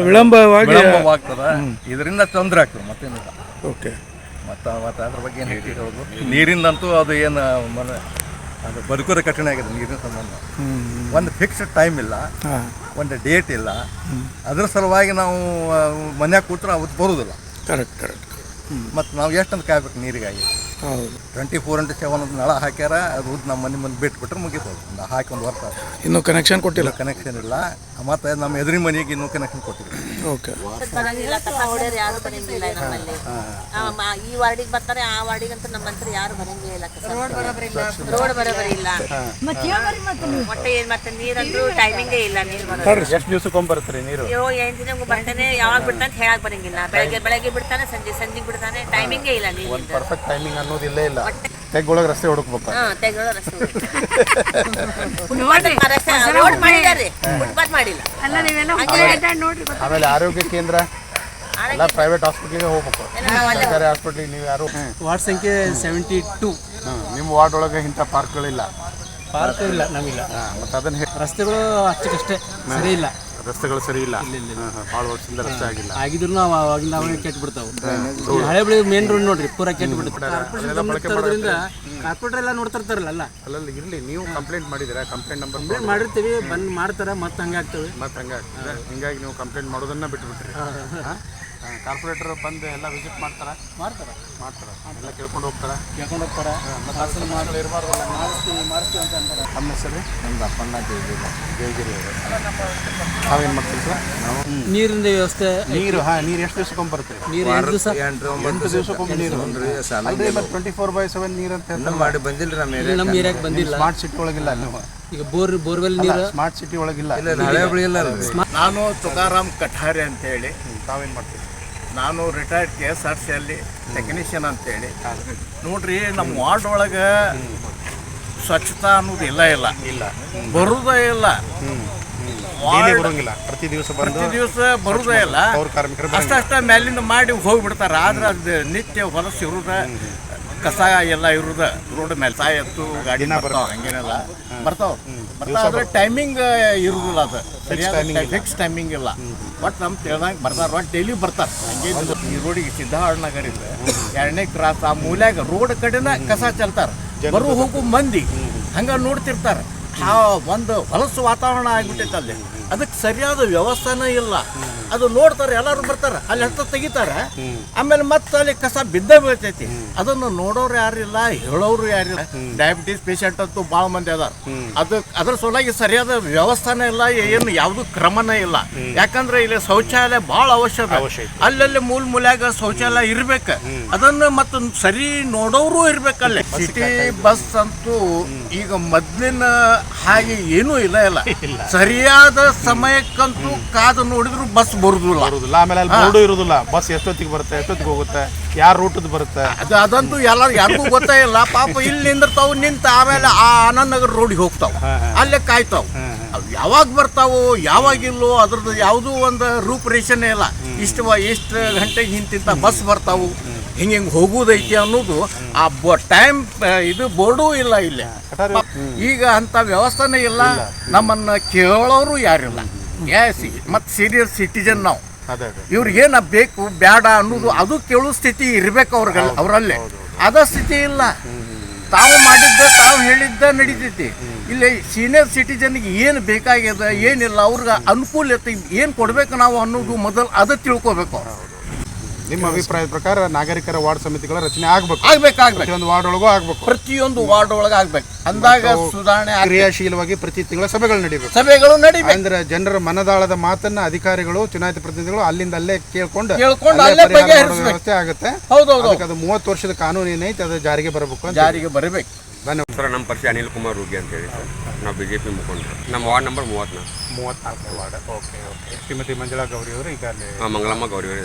ವಿಳಂಬವಾಗ್ತದೆ. ಇದರಿಂದ ತೊಂದರೆ ಆಗ್ತದೆ, ಮತ್ತೇನಿಲ್ಲ. ಓಕೆ, ಮತ್ತು ಅದ್ರ ಬಗ್ಗೆ ಏನು ಹೇಳ್ತಿರೋದು, ನೀರಿಂದಂತೂ ಅದು ಏನು ಅದು ಬದುಕೋದು ಕಠಿಣ ಆಗಿದೆ. ನೀರಿನ ಸಂಬಂಧ ಒಂದು ಫಿಕ್ಸ್ಡ್ ಟೈಮ್ ಇಲ್ಲ, ಒಂದು ಡೇಟ್ ಇಲ್ಲ. ಅದ್ರ ಸಲುವಾಗಿ ನಾವು ಮನ್ಯಾಗ ಕೂತ್ರೆ ಅವತ್ತು ಬರೋದಿಲ್ಲ. ಕರೆಕ್ಟ್. ಮತ್ತು ನಾವು ಎಷ್ಟಂತ ಕಾಯ್ಬೇಕು ನೀರಿಗಾಗಿ. 24x7 ನಳ ಹಾಕ್ಯಾರ, ಅದು ನಮ್ಮ ಮನೆ ಮುಂದೆ ಬಿಟ್ಬಿಟ್ರೆ ಮುಗಿತದೆ. ಹಾಕಿ 1 ವರ್ಷ ಇನ್ನೂ ಕನೆಕ್ಷನ್ ಕೊಟ್ಟಿಲ್ಲ. ಕನೆಕ್ಷನ್ ಇಲ್ಲ. ಮತ್ತು ನಮ್ಮ ಎದುರಿ ಮನೆಗೆ ಇನ್ನೂ ಕನೆಕ್ಷನ್ ಕೊಟ್ಟಿಲ್ಲ. ಓಕೆ, ಯಾರು ಬರಂಗಿಲ್ಲ ನಮ್ಮಲ್ಲಿ. ಈ ವಾರ್ಡಿಗೆ ಬರ್ತಾರೆ, ಆ ವಾರ್ಡಿಗಂತೂ ನಮ್ಮಂತ್ರ ಯಾರು ಬರಂಗಿಲ್ಲ. ರೋಡ್ ಬರೋಬರಿ ಇಲ್ಲ. ಮತ್ತೆ ಏನ್ ಮತ್ತೆ ನೀರಂತೂ ಟೈಮಿಂಗೇ ಇಲ್ಲ. ನೀರು ಬರೋದು ಎಷ್ಟು ದಿವಸಕ್ಕೊಮ್ಮೆ ಬರ್ತಾರೆ ನೀರು? 8 ದಿನಕ್ಕೆ ಬರ್ತಾನೆ. ಯಾವಾಗ ಬಿಡ್ತಾನೆ ಅಂತ ಹೇಳಕ್ ಬರಂಗಿಲ್ಲ. ಬೆಳಗ್ಗೆ ಬಿಡ್ತಾನೆ, ಸಂಜೆಗೆ ಬಿಡ್ತಾನೆ. ಟೈಮಿಂಗೇ ಇಲ್ಲ ನೀರು. ಪರ್ಫೆಕ್ಟ್ ಟೈಮಿಂಗ್ ಅನ್ನೋದಿಲ್ಲೇ ಇಲ್ಲ. ತೆಗ್ಗೊಳಗೆ ರಸ್ತೆ ಹುಡುಕ್ಬೇಕು. ರೋಡ್ ಮಾಡಿದಾರೆ, ಫುಟ್ಪಾತ್ ಮಾಡಿಲ್ಲ. ಆಮೇಲೆ ಆರೋಗ್ಯ ಕೇಂದ್ರ ಎಲ್ಲ ಪ್ರೈವೇಟ್ ಹಾಸ್ಪಿಟ್ಲಿಗೆ ಹೋಗ್ಬೇಕು. ಸರ್ಕಾರಿ ಹಾಸ್ಪಿಟ್ಲಿಗೆ ನೀವು ಯಾರು? ವಾರ್ಡ್ ಸಂಖ್ಯೆ 72. ನಿಮ್ಮ ವಾರ್ಡ್ ಒಳಗೆ ಇಂಥ ಪಾರ್ಕ್ಗಳಿಲ್ಲ? ಪಾರ್ಕ್ ಇಲ್ಲ, ನಮಿಲ್ಲ. ಮತ್ತು ಅದನ್ನ ರಸ್ತೆಗಳು ಅಷ್ಟಕ್ಕಷ್ಟೇ ಸರಿ ಇಲ್ಲ. ರಸ್ತೆಗಳು ಸರಿ ಇಲ್ಲ, ಭಾಳ ವರ್ಷದಿಂದ ರಸ್ತೆ ಆಗಿಲ್ಲ. ಆಗಿದ್ರು ನಾವು ಅವಾಗಿಂದ ಅವಾಗ ಕೆಟ್ಟು ಬಿಡ್ತಾವೆ. ಹಳೆ ಬೆಳೆ ಮೇನ್ ರೋಡ್ ನೋಡ್ರಿ ಪೂರ ಕೆಟ್ಟು ಬಿಡ್ತಾರೆ. ಕಾರ್ಪೊರೇಟರ್ ಎಲ್ಲ ನೋಡ್ತಿರ್ತಾರಲ್ಲ. ಅಲ್ಲಲ್ಲಿ ಇರಲಿ, ನೀವು ಕಂಪ್ಲೇಂಟ್ ಮಾಡಿದ್ದೀರಾ? ಕಂಪ್ಲೇಂಟ್ ನಂಬರ್ ಕಂಪ್ಲೇಂಟ್ ಮಾಡಿರ್ತೀವಿ, ಬಂದು ಮಾಡ್ತಾರೆ, ಮತ್ತೆ ಹಂಗೆ ಆಗ್ತವೆ. ಹಂಗಾಗ್ತದೆ. ಹಿಂಗಾಗಿ ನೀವು ಕಂಪ್ಲೇಂಟ್ ಮಾಡೋದನ್ನ ಬಿಟ್ಬಿಟ್ರಿ. ಕಾರ್ಪೊರೇಟರ್ ಬಂದು ಎಲ್ಲ ವಿಸಿಟ್ ಮಾಡ್ತಾರೆ ಎಲ್ಲ ಕೇಳ್ಕೊಂಡು ಹೋಗ್ತಾರೆ. ಮತ್ತು ಇರಬಾರ್ದಲ್ಲ, ಮಾಡಿಸ್ತೀವಿ ಅಂತ ಅಂತಾರೆ. ನಮ್ಮ ಹೆಸರು ನಮ್ದು ಅಪ್ಪಣ್ಣ ದೇವಗಿರಿ. ನಾವೇನು ಮಾಡ್ತೀವಿ ಸರ್? ನಾವು ನೀರಿನ ವ್ಯವಸ್ಥೆ. ನೀರು ಎಷ್ಟು ದಿವಸಕ್ಕೊಮ್ಮೆ ಬರುತ್ತೆ? ನೀರು 8 ದಿವಸ 8 ದಿವಸಕ್ಕೊಮ್ಮೆ ನೀರು. ಅದೇ ಮತ್ತೆ 24/7 ನೀರು ಅಂತ ಮಾಡಿ ಬಂದಿಲ್ಲ. ನಮ್ಮ ಏರಿಯಾಗೆ ಬಂದಿಲ್ಲ. ಸ್ಮಾರ್ಟ್ ಸಿಟಿ ಒಳಗಿಲ್ಲ. ನೀವು ಈಗ ಬೋರ್ವೆಲ್ ನೀರು ಸ್ಮಾರ್ಟ್ ಸಿಟಿ ಒಳಗಿಲ್ಲ. ನಾನು ತುಕಾರಾಮ್ ಕಠಾರೆ ಅಂತೇಳಿ. ತಾವೇನು ಮಾಡ್ತೀವಿ? ನಾನು ರಿಟೈರ್ಡ್ KSRTCಯಲ್ಲಿ ಟೆಕ್ನಿಷಿಯನ್ ಅಂತೇಳಿ. ನೋಡ್ರಿ, ನಮ್ಮ ವಾರ್ಡ್ ಒಳಗೆ ಸ್ವಚ್ಛತಾ ಅನ್ನೋದು ಇಲ್ಲ ಬರೋದೇ ಇಲ್ಲ. ಬರೋಂಗಿಲ್ಲ, ಪ್ರತಿ ದಿವಸ ಬಂದು ಪ್ರತಿ ದಿವಸ ಬರುದೇ ಇಲ್ಲ, ಅವ್ರ ಕಾರ್ಮಿಕರು ಅಷ್ಟಷ್ಟ ಮೇಲಿಂದ ಮಾಡಿ ಹೋಗ್ಬಿಡ್ತಾರೆ. ಆದ್ರೆ ಅದು ನಿತ್ಯ ಹೊಲಸು ಇರುದ, ಕಸ ಎಲ್ಲ ಇರುದ ರೋಡ್ ಮೇಲೆ ಸಾಯತ್ತು ಗಾಡಿನ ಬರ್ತಾವ, ಹಂಗೇನೆಲ್ಲ ಬರ್ತಾವ. ಆದ್ರೆ ಟೈಮಿಂಗ್ ಇರುದಿಲ್ಲ, ಅದು ಸರಿಯಾದ ಫಿಕ್ಸ್ ಟೈಮಿಂಗ್ ಇಲ್ಲ. ಬಟ್ ನಮ್ ತಿಳಿದಂಗೆ ಬರ್ತಾರ, ಒಟ್ಟು ಡೈಲಿ ಬರ್ತಾರೆ. ಹಂಗೆ ಈ ರೋಡಿಗೆ ಸಿದ್ಧಾರ್ಥ ನಗರ ಇದೆ, 2ನೇ ಕ್ರಾಸ್, ಆ ಮೂಲ್ಯಾಗ ರೋಡ್ ಕಡೆನ ಕಸ ಚೆಲ್ತಾರ. ಬರು ಹೋಗು ಮಂದಿ ಹಂಗ ನೋಡ್ತಿರ್ತಾರೆ. ಒಂದು ಹೊಲಸು ವಾತಾವರಣ ಆಗ್ಬಿಟ್ಟೈತೆ ಅಲ್ಲಿ. ಅದಕ್ಕೆ ಸರಿಯಾದ ವ್ಯವಸ್ಥೆನೇ ಇಲ್ಲ. ಅದು ನೋಡ್ತಾರೆ, ಎಲ್ಲರೂ ಬರ್ತಾರೆ, ಅಲ್ಲಿ ಹತ್ತ ತೆಗಿತಾರೆ, ಆಮೇಲೆ ಮತ್ತೆ ಅಲ್ಲಿ ಕಸ ಬಿದ್ದೇ ಬೀಳ್ತೈತಿ. ಅದನ್ನು ನೋಡೋರು ಯಾರಿಲ್ಲ, ಹೇಳೋರು ಯಾರಿಲ್ಲ. ಡಯಾಬಿಟೀಸ್ ಪೇಷಂಟ್ ಅಂತೂ ಭಾಳ ಮಂದಿ ಅದಾರ. ಅದ್ರ ಸಲುವಾಗಿ ಸರಿಯಾದ ವ್ಯವಸ್ಥೆನೇ ಇಲ್ಲ, ಏನು ಯಾವುದು ಕ್ರಮನೇ ಇಲ್ಲ. ಯಾಕಂದ್ರೆ ಇಲ್ಲಿ ಶೌಚಾಲಯ ಭಾಳ ಅವಶ್ಯಕ. ಅಲ್ಲಲ್ಲಿ ಮೂಲ್ಯಾಗ ಶೌಚಾಲಯ ಇರ್ಬೇಕು. ಅದನ್ನು ಮತ್ತು ಸರಿ ನೋಡೋರು ಇರ್ಬೇಕಲ್ಲಿ. ಸಿಟಿ ಬಸ್ ಅಂತೂ ಈಗ ಮೊದ್ಲಿನ ಹಾಗೆ ಏನೂ ಇಲ್ಲ. ಸರಿಯಾದ ಸಮಯಕ್ಕಂತೂ ಕಾದು ನೋಡಿದ್ರು ಬಸ್ ಬರುದಿಲ್ಲ. ಆಮೇಲೆ ಅಲ್ಲಿ ಬೋರ್ಡು ಇರುದಿಲ್ಲ, ಬಸ್ ಎಷ್ಟೊತ್ತಿಗೆ ಬರುತ್ತೆ, ಎಷ್ಟೊತ್ತಿಗೆ ಹೋಗುತ್ತೆ, ಯಾರ ರೂಟದ್ ಬರುತ್ತೆ ಅದಂತೂ ಯಾರಿಗೂ ಗೊತ್ತೇ ಇಲ್ಲ. ಪಾಪ ಇಲ್ಲಿ ನಿಂದಿರ್ತಾವ, ನಿಂತ ಆಮೇಲೆ ಆ ಆನಂದ್ ನಗರ್ ರೋಡಿಗೆ ಹೋಗ್ತಾವ, ಅಲ್ಲೇ ಕಾಯ್ತಾವ. ಯಾವಾಗ ಬರ್ತಾವೋ ಯಾವಾಗಿಲ್ಲೋ ಅದ್ರದ್ದು ಯಾವುದೂ ಒಂದು ರೂಪರೇಷನೇ ಇಲ್ಲ. ಎಷ್ಟು ಗಂಟೆಗೆ ಹಿಂತಿಂತ ಬಸ್ ಬರ್ತಾವು, ಹಿಂಗೆ ಹೋಗುದೈತಿ ಅನ್ನೋದು ಆ ಟೈಮ್ ಇದು ಬೋರ್ಡೂ ಇಲ್ಲ ಇಲ್ಲಿ. ಈಗ ಅಂತ ವ್ಯವಸ್ಥೆನೇ ಇಲ್ಲ. ನಮ್ಮನ್ನ ಕೇಳೋರು ಯಾರಿಲ್ಲ. ಮತ್ತು ಸೀನಿಯರ್ ಸಿಟಿಜನ್ ನಾವು, ಇವ್ರಿಗೇನ ಬೇಕು ಬೇಡ ಅನ್ನೋದು ಅದು ಕೇಳೋ ಸ್ಥಿತಿ ಇರ್ಬೇಕು ಅವರಲ್ಲೇ. ಅದ ಸ್ಥಿತಿ ಇಲ್ಲ. ತಾವು ಮಾಡಿದ್ದ ತಾವು ಹೇಳಿದ್ದ ನಡೀತೈತಿ. ಇಲ್ಲಿ ಸೀನಿಯರ್ ಸಿಟಿಜನ್ಗೆ ಏನು ಬೇಕಾಗ್ಯದ ಏನಿಲ್ಲ, ಅವ್ರಿಗೆ ಅನುಕೂಲತೆ ಏನು ಕೊಡ್ಬೇಕು ನಾವು ಅನ್ನೋದು ಮೊದಲು ಅದು ತಿಳ್ಕೊಬೇಕು. ನಿಮ್ಮ ಅಭಿಪ್ರಾಯದ ಪ್ರಕಾರ ನಾಗರಿಕರ ವಾರ್ಡ್ ಸಮಿತಿಗಳ ರಚನೆ ಆಗ್ಬೇಕು. ಪ್ರತಿಯೊಂದು ವಾರ್ಡ್ ಒಳಗೂ ಆಗ್ಬೇಕು. ಪ್ರತಿಯೊಂದು ವಾರ್ಡ್ ಒಳಗೆ ಆಗ್ಬೇಕು. ಅಂದಾಗ ಸುಧಾರಣೆ ಕ್ರಿಯಾಶೀಲವಾಗಿ ಪ್ರತಿ ತಿಂಗಳ ಸಭೆಗಳು ನಡೀಬೇಕು. ಅಂದ್ರೆ ಜನರ ಮನದಾಳದ ಮಾತನ್ನ ಅಧಿಕಾರಿಗಳು, ಚುನಾಯಿತ ಪ್ರತಿನಿಧಿಗಳು ಅಲ್ಲಿಂದ ಅಲ್ಲೇ ಕೇಳ್ಕೊಂಡು ವ್ಯವಸ್ಥೆ ಆಗುತ್ತೆ. ಅದು 30 ವರ್ಷದ ಕಾನೂನು ಏನೈತೆ ಅದು ಜಾರಿಗೆ ಬರಬೇಕು. ಸರ್, ನಮ್ಮ ಪರಿಚಯ ಅನಿಲ್ ಕುಮಾರ್ ರೂಗಿ ಅಂತ ಹೇಳಿ ಸರ್. ನಾವು BJP ಮುಖಂಡರು. ನಮ್ಮ ward number 34 ward. Okay. Shrimati Manjula Gauri ಅವರು ಈಗ ಅಲ್ಲಿ ಮಂಗಳಮ್ಮ ಗೌರಿ ಅವರು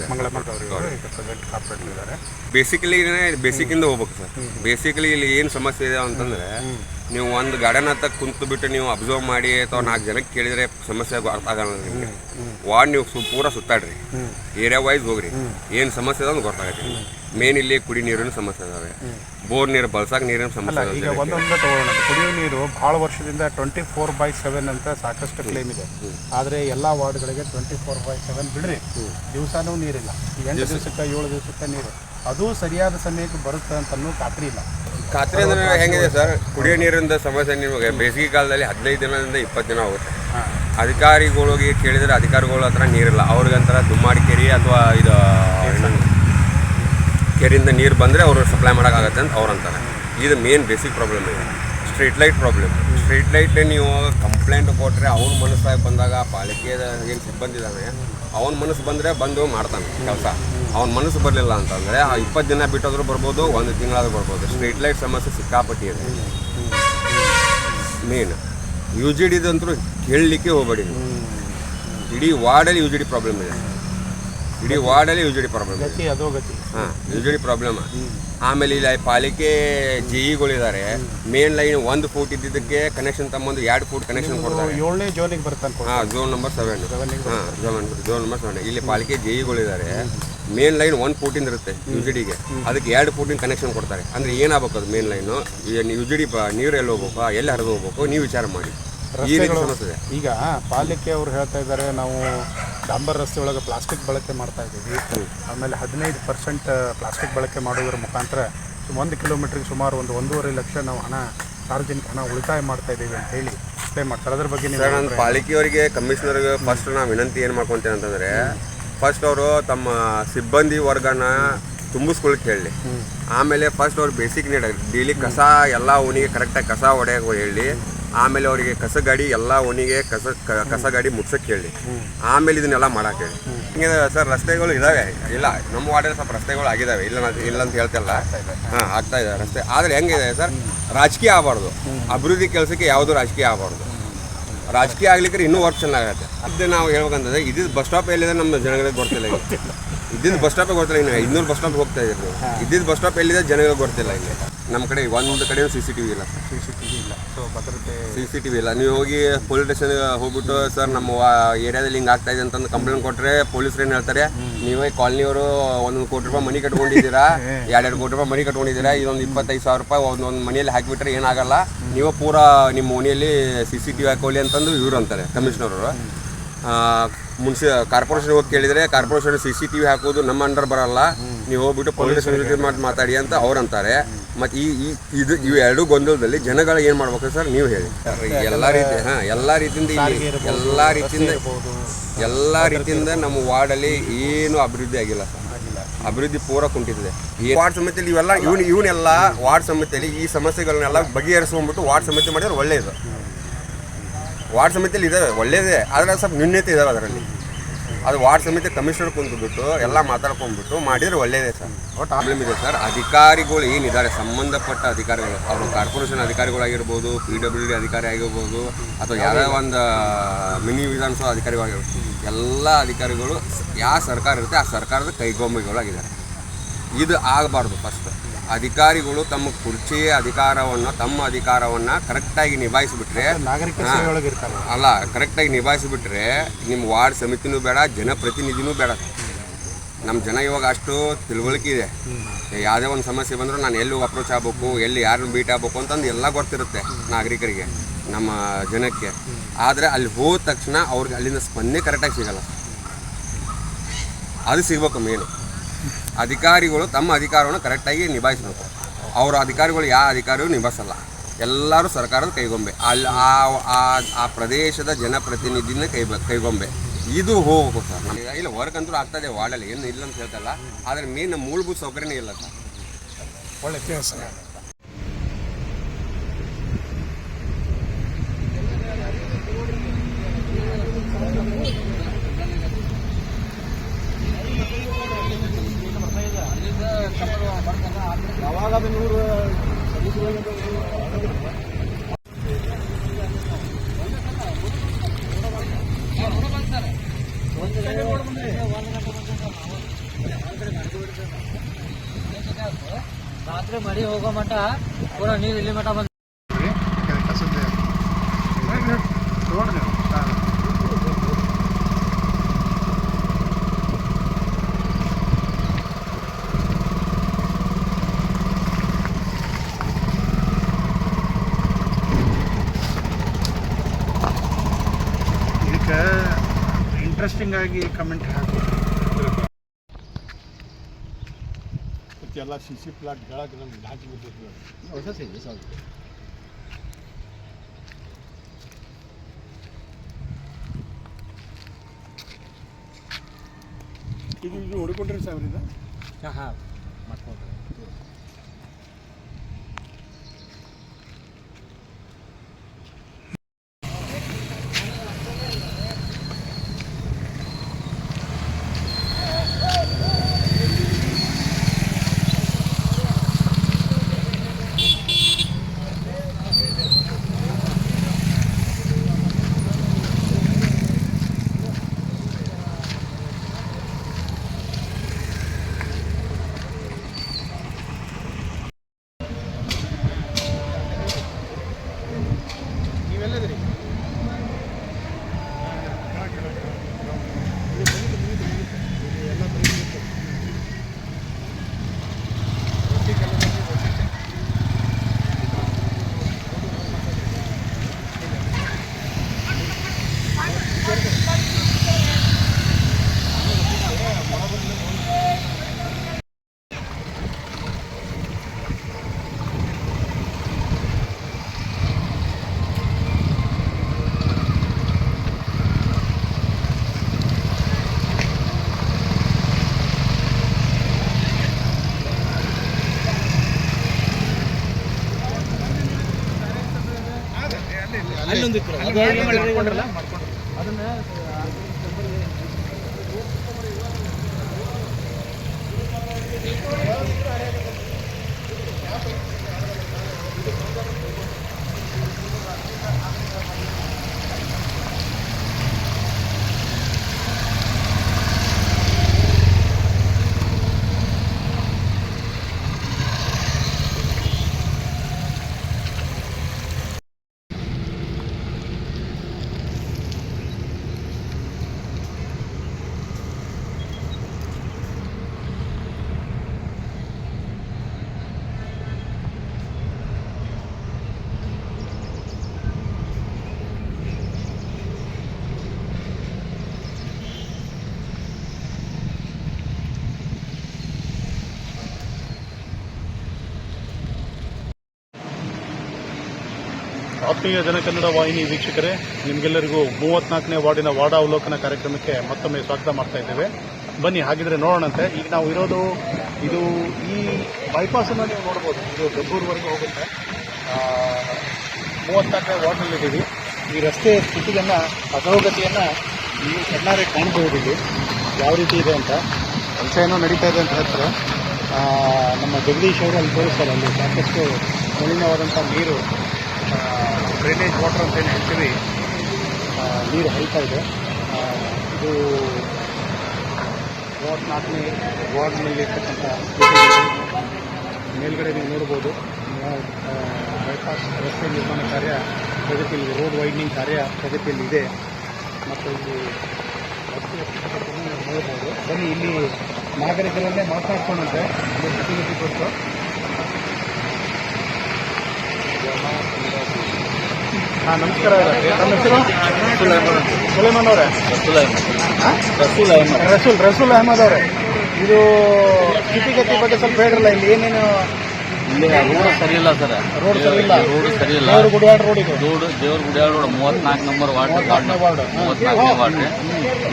ಈಗ ಪ್ರೆಸೆಂಟ್ ಕಾರ್ಪೊರೇಟರ್ ಇದ್ದಾರೆ. ಬೇಸಿಕ್ಕಿಂದ ಹೋಗ್ಬೇಕು ಸರ್. ಬೇಸಿಕಲಿ ಇಲ್ಲಿ ಏನು ಸಮಸ್ಯೆ ಇದೆ ಅಂತಂದ್ರೆ, ನೀವು ಒಂದು ಗಾರ್ಡನ್ ಹತ್ತ ಕುಂತು ಬಿಟ್ಟು ನೀವು ಅಬ್ಸರ್ವ್ ಮಾಡಿ ಅಥವಾ 4 ಜನಕ್ಕೆ ಕೇಳಿದ್ರೆ ಸಮಸ್ಯೆ ಅರ್ಥ ಆಗಲ್ಲ ನಿಮಗೆ. ವಾರ್ಡ್ ನೀವು ಪೂರ ಸುತ್ತಾಡ್ರಿ, ಏರಿಯಾ ವೈಸ್ ಹೋಗ್ರಿ, ಏನು ಸಮಸ್ಯೆ ಅದ ಗೊತ್ತಾಗತ್ತೆ. ಮೇನ್ ಇಲ್ಲಿ ಕುಡಿ ನೀರಿನ ಸಮಸ್ಯೆ ಇದಾವೆ, ಬೋರ್ ನೀರು ಬಳಸಾಕ ನೀರಿನ ಸಮಸ್ಯೆ. ಈಗ ಒಂದೊಂದು ತಗೊಳ್ಳೋಣ. ಕುಡಿಯುವ ನೀರು ಭಾಳ ವರ್ಷದಿಂದ 24/7 ಅಂತ ಸಾಕಷ್ಟು ಕ್ಲೇಮ್ ಇದೆ. ಆದರೆ ಎಲ್ಲ ವಾರ್ಡ್ಗಳಿಗೆ 24/7 ಬಿಡ್ರಿ, ದಿವಸನೂ ನೀರಿಲ್ಲ. 8 ದಿವಸಕ್ಕೆ 7 ದಿವಸಕ್ಕೆ ನೀರು, ಅದು ಸರಿಯಾದ ಸಮಯಕ್ಕೆ ಬರುತ್ತೆ ಅಂತ ಅನ್ನೋ ಖಾತ್ರಿ ಇಲ್ಲ. ಖಾತ್ರಿ ಅಂದ್ರೆ ಹೆಂಗಿದೆ ಸರ್, ಕುಡಿಯೋ ನೀರಿನ ಸಮಸ್ಯೆ ನಿಮಗೆ ಬೇಸಿಗೆ ಕಾಲದಲ್ಲಿ 15 ದಿನದಿಂದ 20 ದಿನ ಹೋಗುತ್ತೆ. ಅಧಿಕಾರಿಗಳಿಗೆ ಕೇಳಿದರೆ ಅಧಿಕಾರಿಗಳ ಹತ್ರ ನೀರಿಲ್ಲ. ಅವ್ರಿಗಂತರ ದುಮ್ಮಾಡಿ ಕೆರೆ ಅಥವಾ ಇದು ಕೆರೆಯಿಂದ ನೀರು ಬಂದರೆ ಅವರು ಸಪ್ಲೈ ಮಾಡೋಕ್ಕಾಗತ್ತೆ ಅಂತ ಅವ್ರು ಅಂತಾರೆ. ಇದು ಮೇನ್ ಬೇಸಿಕ್ ಪ್ರಾಬ್ಲಮ್ ಇದೆ. Street light problem. Street light ನೀವು ಕಂಪ್ಲೇಂಟ್ ಕೊಟ್ಟರೆ ಅವ್ನ ಮನಸ್ಸಾಗಿ ಬಂದಾಗ ಪಾಲಿಕೆದ ಏನು ಸಿಬ್ಬಂದಿ ಇದ್ದಾನೆ ಅವ್ನ ಮನಸ್ಸು ಬಂದರೆ ಬಂದು ಮಾಡ್ತಾನೆ ಕೆಲಸ. ಅವ್ನ ಮನಸ್ಸು ಬರಲಿಲ್ಲ ಅಂತಂದರೆ 20 ದಿನ ಬಿಟ್ಟೋದ್ರೂ ಬರ್ಬೋದು, 1 ತಿಂಗಳಾದ್ರೂ ಬರ್ಬೋದು. ಸ್ಟ್ರೀಟ್ ಲೈಟ್ ಸಮಸ್ಯೆ ಸಿಕ್ಕಾಪಟ್ಟಿ ಇದೆ. ಮೇನ್ UGDದಂತೂ ಹೇಳಲಿಕ್ಕೆ ಹೋಗಬೇಡಿ. ಇಡೀ ವಾರ್ಡಲ್ಲಿ UGD ಪ್ರಾಬ್ಲಮ್ ಇದೆ. ಹಾಂ, UGD ಪ್ರಾಬ್ಲಮ್. ಆಮೇಲೆ ಇಲ್ಲಿ ಪಾಲಿಕೆ JEಗಳಿದ್ದಾರೆ. ಮೇನ್ ಲೈನ್ 1 ಫೂಟ್ ಇದ್ದಿದ್ದಕ್ಕೆ ಕನೆಕ್ಷನ್ ತಮ್ಮೊಂದು 2 ಫೂಟ್ ಕನೆಕ್ಷನ್ ಕೊಡ್ತಾರೆ. 7ನೇ ಝೋನಿಗೆ ಬರ್ತಾನೆ. ಹಾಂ, ಝೋನ್ ನಂಬರ್ 7. ಹಾಂ, ಝೋನ್ ನಂಬರ್ 7. ಇಲ್ಲಿ ಪಾಲಿಕೆ JEಗಳಿದ್ದಾರೆ. ಮೇನ್ ಲೈನ್ 1 ಫೂಟಿಂದ ಇರುತ್ತೆ UGDಗೆ, ಅದಕ್ಕೆ 2 ಫೂಟಿನ ಕನೆಕ್ಷನ್ ಕೊಡ್ತಾರೆ. ಅಂದರೆ ಏನಾಗಬೇಕು ಅದು ಮೇನ್ ಲೈನು UGD ನೀರು ಎಲ್ಲಿ ಹೋಗ್ಬೇಕು, ಎಲ್ಲಿ ಹರಿದು ಹೋಗ್ಬೇಕು, ನೀವು ವಿಚಾರ ಮಾಡಿ. ಈ ರೀತಿ ಸಮಸ್ಯೆ. ಈಗ ಪಾಲಿಕೆ ಅವರು ಹೇಳ್ತಾ ಇದ್ದಾರೆ, ನಾವು ಡಾಂಬರ್ ರಸ್ತೆ ಒಳಗೆ ಪ್ಲಾಸ್ಟಿಕ್ ಬಳಕೆ ಮಾಡ್ತಾ ಇದ್ದೀವಿ. ಆಮೇಲೆ 15% ಪ್ಲಾಸ್ಟಿಕ್ ಬಳಕೆ ಮಾಡೋದ್ರ ಮುಖಾಂತರ 1 ಕಿಲೋಮೀಟ್ರಿಗೆ ಸುಮಾರು 1.5 ಲಕ್ಷ ನಾವು ಸಾರ್ವಜನಿಕ ಹಣ ಉಳಿತಾಯ ಮಾಡ್ತಾ ಇದ್ದೀವಿ ಅಂತ ಹೇಳಿ ಕ್ಲೇಮ್ ಮಾಡ್ತಾರೆ. ಅದ್ರ ಬಗ್ಗೆ ಸರ್, ನಾನು ಪಾಲಿಕೆಯವರಿಗೆ, ಕಮಿಷನರ್ಗೆ ಫಸ್ಟ್ ನಾವು ವಿನಂತಿ ಏನು ಮಾಡ್ಕೊತೇನೆ ಅಂತಂದರೆ, ಫಸ್ಟ್ ಅವರು ತಮ್ಮ ಸಿಬ್ಬಂದಿ ವರ್ಗನ ತುಂಬಿಸ್ಕೊಳಕ್ಕೆ ಹೇಳಿ. ಆಮೇಲೆ ಫಸ್ಟ್ ಅವ್ರು ಬೇಸಿಕ್ ನೀಡ ಡೈಲಿ ಕಸ ಎಲ್ಲ ಓಣಿಗೆ ಕರೆಕ್ಟಾಗಿ ಕಸ ಹೊಡೆಯೋಕೆ ಹೇಳಿ. ಆಮೇಲೆ ಅವರಿಗೆ ಕಸ ಗಾಡಿ ಎಲ್ಲ ಓಣಿಗೆ ಕಸ ಗಾಡಿ ಮುಟ್ಸಕ್ಕೆ ಹೇಳಿ. ಆಮೇಲೆ ಇದನ್ನೆಲ್ಲ ಮಾಡಕ್ಕೆ ಹೇಳಿ. ಹಿಂಗೆ ಸರ್, ರಸ್ತೆಗಳು ಇದ್ದಾವೆ, ಇಲ್ಲ ನಮ್ಮ ವಾರ್ಡಲ್ಲಿ ಸ್ವಲ್ಪ ರಸ್ತೆಗಳು ಆಗಿದ್ದಾವೆ, ಇಲ್ಲ ಅಂತ ಹೇಳ್ತಲ್ಲ. ಹಾಂ, ಆಗ್ತಾ ಇದೆ ರಸ್ತೆ. ಆದರೆ ಹೆಂಗಿದೆ ಸರ್, ರಾಜಕೀಯ ಆಗಬಾರ್ದು. ಅಭಿವೃದ್ಧಿ ಕೆಲಸಕ್ಕೆ ಯಾವುದೂ ರಾಜಕೀಯ ಆಗಬಾರ್ದು. ರಾಜಕೀಯ ಆಗ್ಲಿಕ್ಕೆ ಇನ್ನೂ ವರ್ಕ್ ಚೆನ್ನಾಗತ್ತೆ. ಅದು ನಾವು ಹೇಳ್ಬೇಕಂತಂದರೆ, ಇದು ಬಸ್ ಸ್ಟಾಪ್ ಎಲ್ಲಿದೆ ನಮ್ಮ ಜನಗಳಿಗೆ ಗೊತ್ತಿಲ್ಲ. ಇದ್ದಿದ್ದು ಬಸ್ ಸ್ಟಾಪಿಗೆ ಗೊತ್ತಿಲ್ಲ, ಇನ್ನು 500 ಬಸ್ ಸ್ಟಾಪ್ ಹೋಗ್ತಾ ಇದ್ದೀರಿ ನೀವು. ಇದ್ದಿದ್ದು ಬಸ್ ಸ್ಟಾಪ್ ಎಲ್ಲಿದೆ ಜನಗಳಿಗೆ ಗೊತ್ತಿಲ್ಲ. ಇಲ್ಲಿ ನಮ್ಮ ಕಡೆ ಒಂದು ಕಡೆ CCTV ಇಲ್ಲ. ಸೊ ಭದ್ರತೆ CCTV ಇಲ್ಲ. ನೀವು ಹೋಗಿ ಪೊಲೀಸ್ ಸ್ಟೇಷನ್ಗೆ ಹೋಗ್ಬಿಟ್ಟು ಸರ್ ನಮ್ಮ ಏರಿಯಾದಲ್ಲಿ ಹಿಂಗೆ ಆಗ್ತಾ ಇದೆ ಅಂತಂದು ಕಂಪ್ಲೇಂಟ್ ಕೊಟ್ಟರೆ ಪೊಲೀಸರು ಏನು ಹೇಳ್ತಾರೆ, ನೀವೇ ಕಾಲನಿಯವರು 1 ಕೋಟಿ ರೂಪಾಯಿ ಮನಿ ಕಟ್ಕೊಂಡಿದ್ದೀರಾ, 2 ಕೋಟಿ ರೂಪಾಯಿ ಮನಿ ಕಟ್ಕೊಂಡಿದ್ದೀರಾ, ಇದೊಂದು 25,000 ರೂಪಾಯಿ ಒಂದೊಂದು ಮನೆಯಲ್ಲಿ ಹಾಕಿಬಿಟ್ರೆ ಏನಾಗಲ್ಲ, ನೀವು ಪೂರಾ ನಿಮ್ಮ ಮನೆಯಲ್ಲಿ CCTV ಹಾಕೊಳ್ಳಿ ಅಂತಂದು ಇವ್ರು ಅಂತಾರೆ ಕಮಿಷನರು. ಕಾರ್ಪೊರೇಷನ್ ಹೋಗಿ ಕೇಳಿದರೆ ಕಾರ್ಪೊರೇಷನ್ CCTV ಹಾಕೋದು ನಮ್ಮ ಅಂಡರ್ ಬರಲ್ಲ, ನೀವು ಹೋಗ್ಬಿಟ್ಟು ಪೊಲೀಸ್ ಮಾತಾಡಿ ಅಂತ ಅವ್ರು ಅಂತಾರೆ. ಮತ್ತು ಇವು ಎರಡೂ ಗೊಂದಲದಲ್ಲಿ ಜನಗಳು ಏನು ಮಾಡ್ಬೇಕು ಸರ್ ನೀವು ಹೇಳಿ. ಎಲ್ಲ ರೀತಿಯಿಂದ ನಮ್ಮ ವಾರ್ಡಲ್ಲಿ ಏನು ಅಭಿವೃದ್ಧಿ ಆಗಿಲ್ಲ ಸರ್. ಅಭಿವೃದ್ಧಿ ಪೂರ ಕುಂಟಿದೆ. ಈ ವಾರ್ಡ್ ಸಮಿತಿಯಲ್ಲಿ ಇವನ್ನೆಲ್ಲ ವಾರ್ಡ್ ಸಮಿತಿಯಲ್ಲಿ ಈ ಸಮಸ್ಯೆಗಳನ್ನೆಲ್ಲ ಬಗೆಹರಿಸ್ಕೊಂಡ್ಬಿಟ್ಟು ವಾರ್ಡ್ ಸಮಿತಿ ಮಾಡಿದ್ರೆ ಒಳ್ಳೆಯದು. ವಾರ್ಡ್ ಸಮಿತಿಯಲ್ಲಿ ಇದ್ದಾವೆ ಒಳ್ಳೇದೇ, ಆದರೆ ಸ್ವಲ್ಪ ನ್ಯೂನ್ಯತೆ ಇದ್ದಾವೆ ಅದರಲ್ಲಿ. ಅದು ವಾರ್ಡ್ ಸಮಿತಿ ಕಮಿಷನರ್ ಕುಂತ್ಬಿಟ್ಟು ಎಲ್ಲ ಮಾತಾಡ್ಕೊಂಡ್ಬಿಟ್ಟು ಮಾಡಿದರೆ ಒಳ್ಳೆಯದೇ ಸರ್. ಪ್ರಾಬ್ಲಮ್ ಇದೆ ಸರ್. ಅಧಿಕಾರಿಗಳು ಏನಿದ್ದಾರೆ ಸಂಬಂಧಪಟ್ಟ ಅಧಿಕಾರಿಗಳು, ಅವರು ಕಾರ್ಪೊರೇಷನ್ ಅಧಿಕಾರಿಗಳಾಗಿರ್ಬೋದು, PWD ಅಧಿಕಾರಿ ಆಗಿರ್ಬೋದು, ಅಥವಾ ಯಾವುದೇ ಒಂದು ಮಿನಿ ವಿಧಾನಸಭಾ ಅಧಿಕಾರಿಗಳಾಗಿರ್ಬೋದು, ಎಲ್ಲ ಅಧಿಕಾರಿಗಳು ಯಾವ ಸರ್ಕಾರ ಇರುತ್ತೆ ಆ ಸರ್ಕಾರದ ಕೈಗೊಂಬೆಗಳಾಗಿದ್ದಾರೆ. ಇದು ಆಗಬಾರ್ದು. ಫಸ್ಟ್ ಅಧಿಕಾರಿಗಳು ತಮ್ಮ ಕುರ್ಚಿಯ ತಮ್ಮ ಅಧಿಕಾರವನ್ನು ಕರೆಕ್ಟಾಗಿ ನಿಭಾಯಿಸಿಬಿಟ್ರೆ, ಕರೆಕ್ಟಾಗಿ ನಿಭಾಯಿಸಿಬಿಟ್ರೆ ನಿಮ್ಮ ವಾರ್ಡ್ ಸಮಿತಿನೂ ಬೇಡ, ಜನಪ್ರತಿನಿಧಿನೂ ಬೇಡ. ನಮ್ಮ ಜನ ಇವಾಗ ಅಷ್ಟು ತಿಳುವಳಿಕೆ ಇದೆ. ಯಾವುದೇ ಒಂದು ಸಮಸ್ಯೆ ಬಂದರೂ ನಾನು ಎಲ್ಲಿ ಅಪ್ರೋಚ್ ಆಗಬೇಕು, ಎಲ್ಲಿ ಯಾರನ್ನು ಭೇಟಿ ಆಗಬೇಕು ಅಂತಂದು ಎಲ್ಲ ಗೊತ್ತಿರುತ್ತೆ ನಾಗರಿಕರಿಗೆ, ನಮ್ಮ ಜನಕ್ಕೆ. ಆದರೆ ಅಲ್ಲಿ ಹೋದ ತಕ್ಷಣ ಅವ್ರಿಗೆ ಅಲ್ಲಿಂದ ಸ್ಪಂದನೆ ಕರೆಕ್ಟಾಗಿ ಸಿಗಲ್ಲ. ಅದು ಸಿಗಬೇಕು ಮೇನು. ಅಧಿಕಾರಿಗಳು ತಮ್ಮ ಅಧಿಕಾರವನ್ನು ಕರೆಕ್ಟಾಗಿ ನಿಭಾಯಿಸಬೇಕು. ಅವರ ಅಧಿಕಾರಿಗಳು ಯಾವ ಅಧಿಕಾರಿಯೂ ನಿಭಾಯಿಸಲ್ಲ, ಎಲ್ಲರೂ ಸರ್ಕಾರದ ಕೈಗೊಂಬೆ. ಅಲ್ಲಿ ಆ ಪ್ರದೇಶದ ಜನಪ್ರತಿನಿಧಿನೇ ಕೈಗೊಂಬೆ. ಇದು ಹೋಗ್ಬೇಕು ಸರ್. ನಮಗೆ ಇಲ್ಲ ವರ್ಕ್ ಅಂತೂ ಆಗ್ತದೆ ವಾರ್ಡಲ್ಲಿ, ಏನು ಇಲ್ಲ ಅಂತ ಹೇಳ್ತಲ್ಲ, ಆದರೆ ಮೇನ್ ಮೂಲಭೂತ ಸೌಕರ್ಯನೇ ಇಲ್ಲ ಸರ್. ಒಳ್ಳೆ ಕೆಲಸ. ರಾತ್ರಿ ಮರಿ ಹೋಗೋ ಮಟ್ಟ ಪೂರಾ ನೀರು ಇಲ್ಲಿ ಮಟ್ಟ ಬಂದ. ಇದಕ್ಕೆ ಇಂಟ್ರೆಸ್ಟಿಂಗ್ ಆಗಿ ಕಮೆಂಟ್ ಹಾಕಿ ಎಲ್ಲ CC ಪ್ಲಾಟ್ ಹೇಳಕ್ಕೆ ನಮ್ಗೆ ಹಾಕಿ ಬಿಟ್ಟಿರ್ತೀವಿ. ಇದು ಹೊಡ್ಕೊಂಡ್ರಿ ಸಾವಿರದ ಹಾಂ ಮಾಡ್ಕೊಳ್ರಿ. ಅಲ್ಲೊಂದಿತ್ತು ಅದನ್ನ ಆತ್ಮೀಯ ಜನಕನ್ನಡ ವಾಹಿನಿ ವೀಕ್ಷಕರೇ, ನಿಮಗೆಲ್ಲರಿಗೂ 34ನೇ ವಾರ್ಡಿನ ವಾರ್ಡ್ ಅವಲೋಕನ ಕಾರ್ಯಕ್ರಮಕ್ಕೆ ಮತ್ತೊಮ್ಮೆ ಸ್ವಾಗತ ಮಾಡ್ತಾ ಇದ್ದೇವೆ. ಬನ್ನಿ ಹಾಗಿದ್ರೆ ನೋಡೋಣಂತೆ. ಈಗ ನಾವು ಇರೋದು ಇದು ಈ ಬೈಪಾಸನ್ನು ನೀವು ನೋಡ್ಬೋದು, ಇದು ಗಬ್ಬೂರ್ವರೆಗೂ ಹೋಗುತ್ತೆ. 34ನೇ ವಾರ್ಡ್ನಲ್ಲಿದ್ದೀವಿ. ಈ ರಸ್ತೆ ಸ್ಥಿತಿಯನ್ನು, ಅಧೋಗತಿಯನ್ನು ನೀವು ಕಣ್ಣಾರೆ ಕಾಣಬಹುದು. ಇಲ್ಲಿ ಯಾವ ರೀತಿ ಇದೆ ಅಂತ, ಕೆಲಸ ಏನೋ ನಡೀತಾ ಇದೆ ಅಂತ ಹೇಳ್ತಾರೆ. ನಮ್ಮ ಜಗದೀಶ್ ಅವರು ಅಲ್ಲಿ ತೋರಿಸ್ತಾರೆ. ಅಲ್ಲಿ ಸಾಕಷ್ಟು ಮಲಿನವಾದಂಥ ನೀರು, ಡ್ರೈನೇಜ್ ವಾಟರ್ ಅಂತೇನು ಹೇಳ್ತೀವಿ, ನೀರು ಹರಿತಾ ಇದೆ. ಇದು 34ನೇ ವಾರ್ಡ್ನಲ್ಲಿ ಇರ್ತಕ್ಕಂಥ ಮೇಲ್ಗಡೆ ನೀವು ನೋಡ್ಬೋದು. ಬೈಪಾಸ್ ರಸ್ತೆ ನಿರ್ಮಾಣ ಕಾರ್ಯ ಪ್ರಗತಿಯಲ್ಲಿ, ರೋಡ್ ವೈಡ್ನಿಂಗ್ ಕಾರ್ಯ ಪ್ರಗತಿಯಲ್ಲಿದೆ. ಮತ್ತು ಇಲ್ಲಿ ರಸ್ತೆ ನೋಡ್ಬೋದು. ಬನ್ನಿ ಇಲ್ಲಿ ನಾಗರಿಕರನ್ನೇ ಮಾತನಾಡ್ಕೊಂಡಂತೆ ಸ್ಥಿತಿಗತಿ ಕೊಟ್ಟು. ನಮಸ್ಕಾರ. ನಮ್ಮ ಹೆಸರು ಸುಲೈಮಾನ್ ಅವರೇ? ರಸೂಲ್ ಅಹಮದ್ ಅವರೇ, ಇದು ಸ್ಥಿತಿಗತಿ ಬಗ್ಗೆ ಸ್ವಲ್ಪ ಹೇಳ್ರಲ್ಲ. ಇಲ್ಲಿ ಏನೇನು? ಇಲ್ಲಿ ರೋಡ್ ಸರಿ ಇಲ್ಲ ಸರ್. ರೋಡ್ ಸರಿ ಇಲ್ಲ. ದೇವ್ರ ಗುಡಿಯಾಡ್ ರೋಡ್ ಇದು. ದೇವ್ರ ಗುಡಿಯಾಡ್ ರೋಡ್ 34 ನಂಬರ್ ವಾರ್ಡ್. 34ನೇ ವಾರ್ಡ್.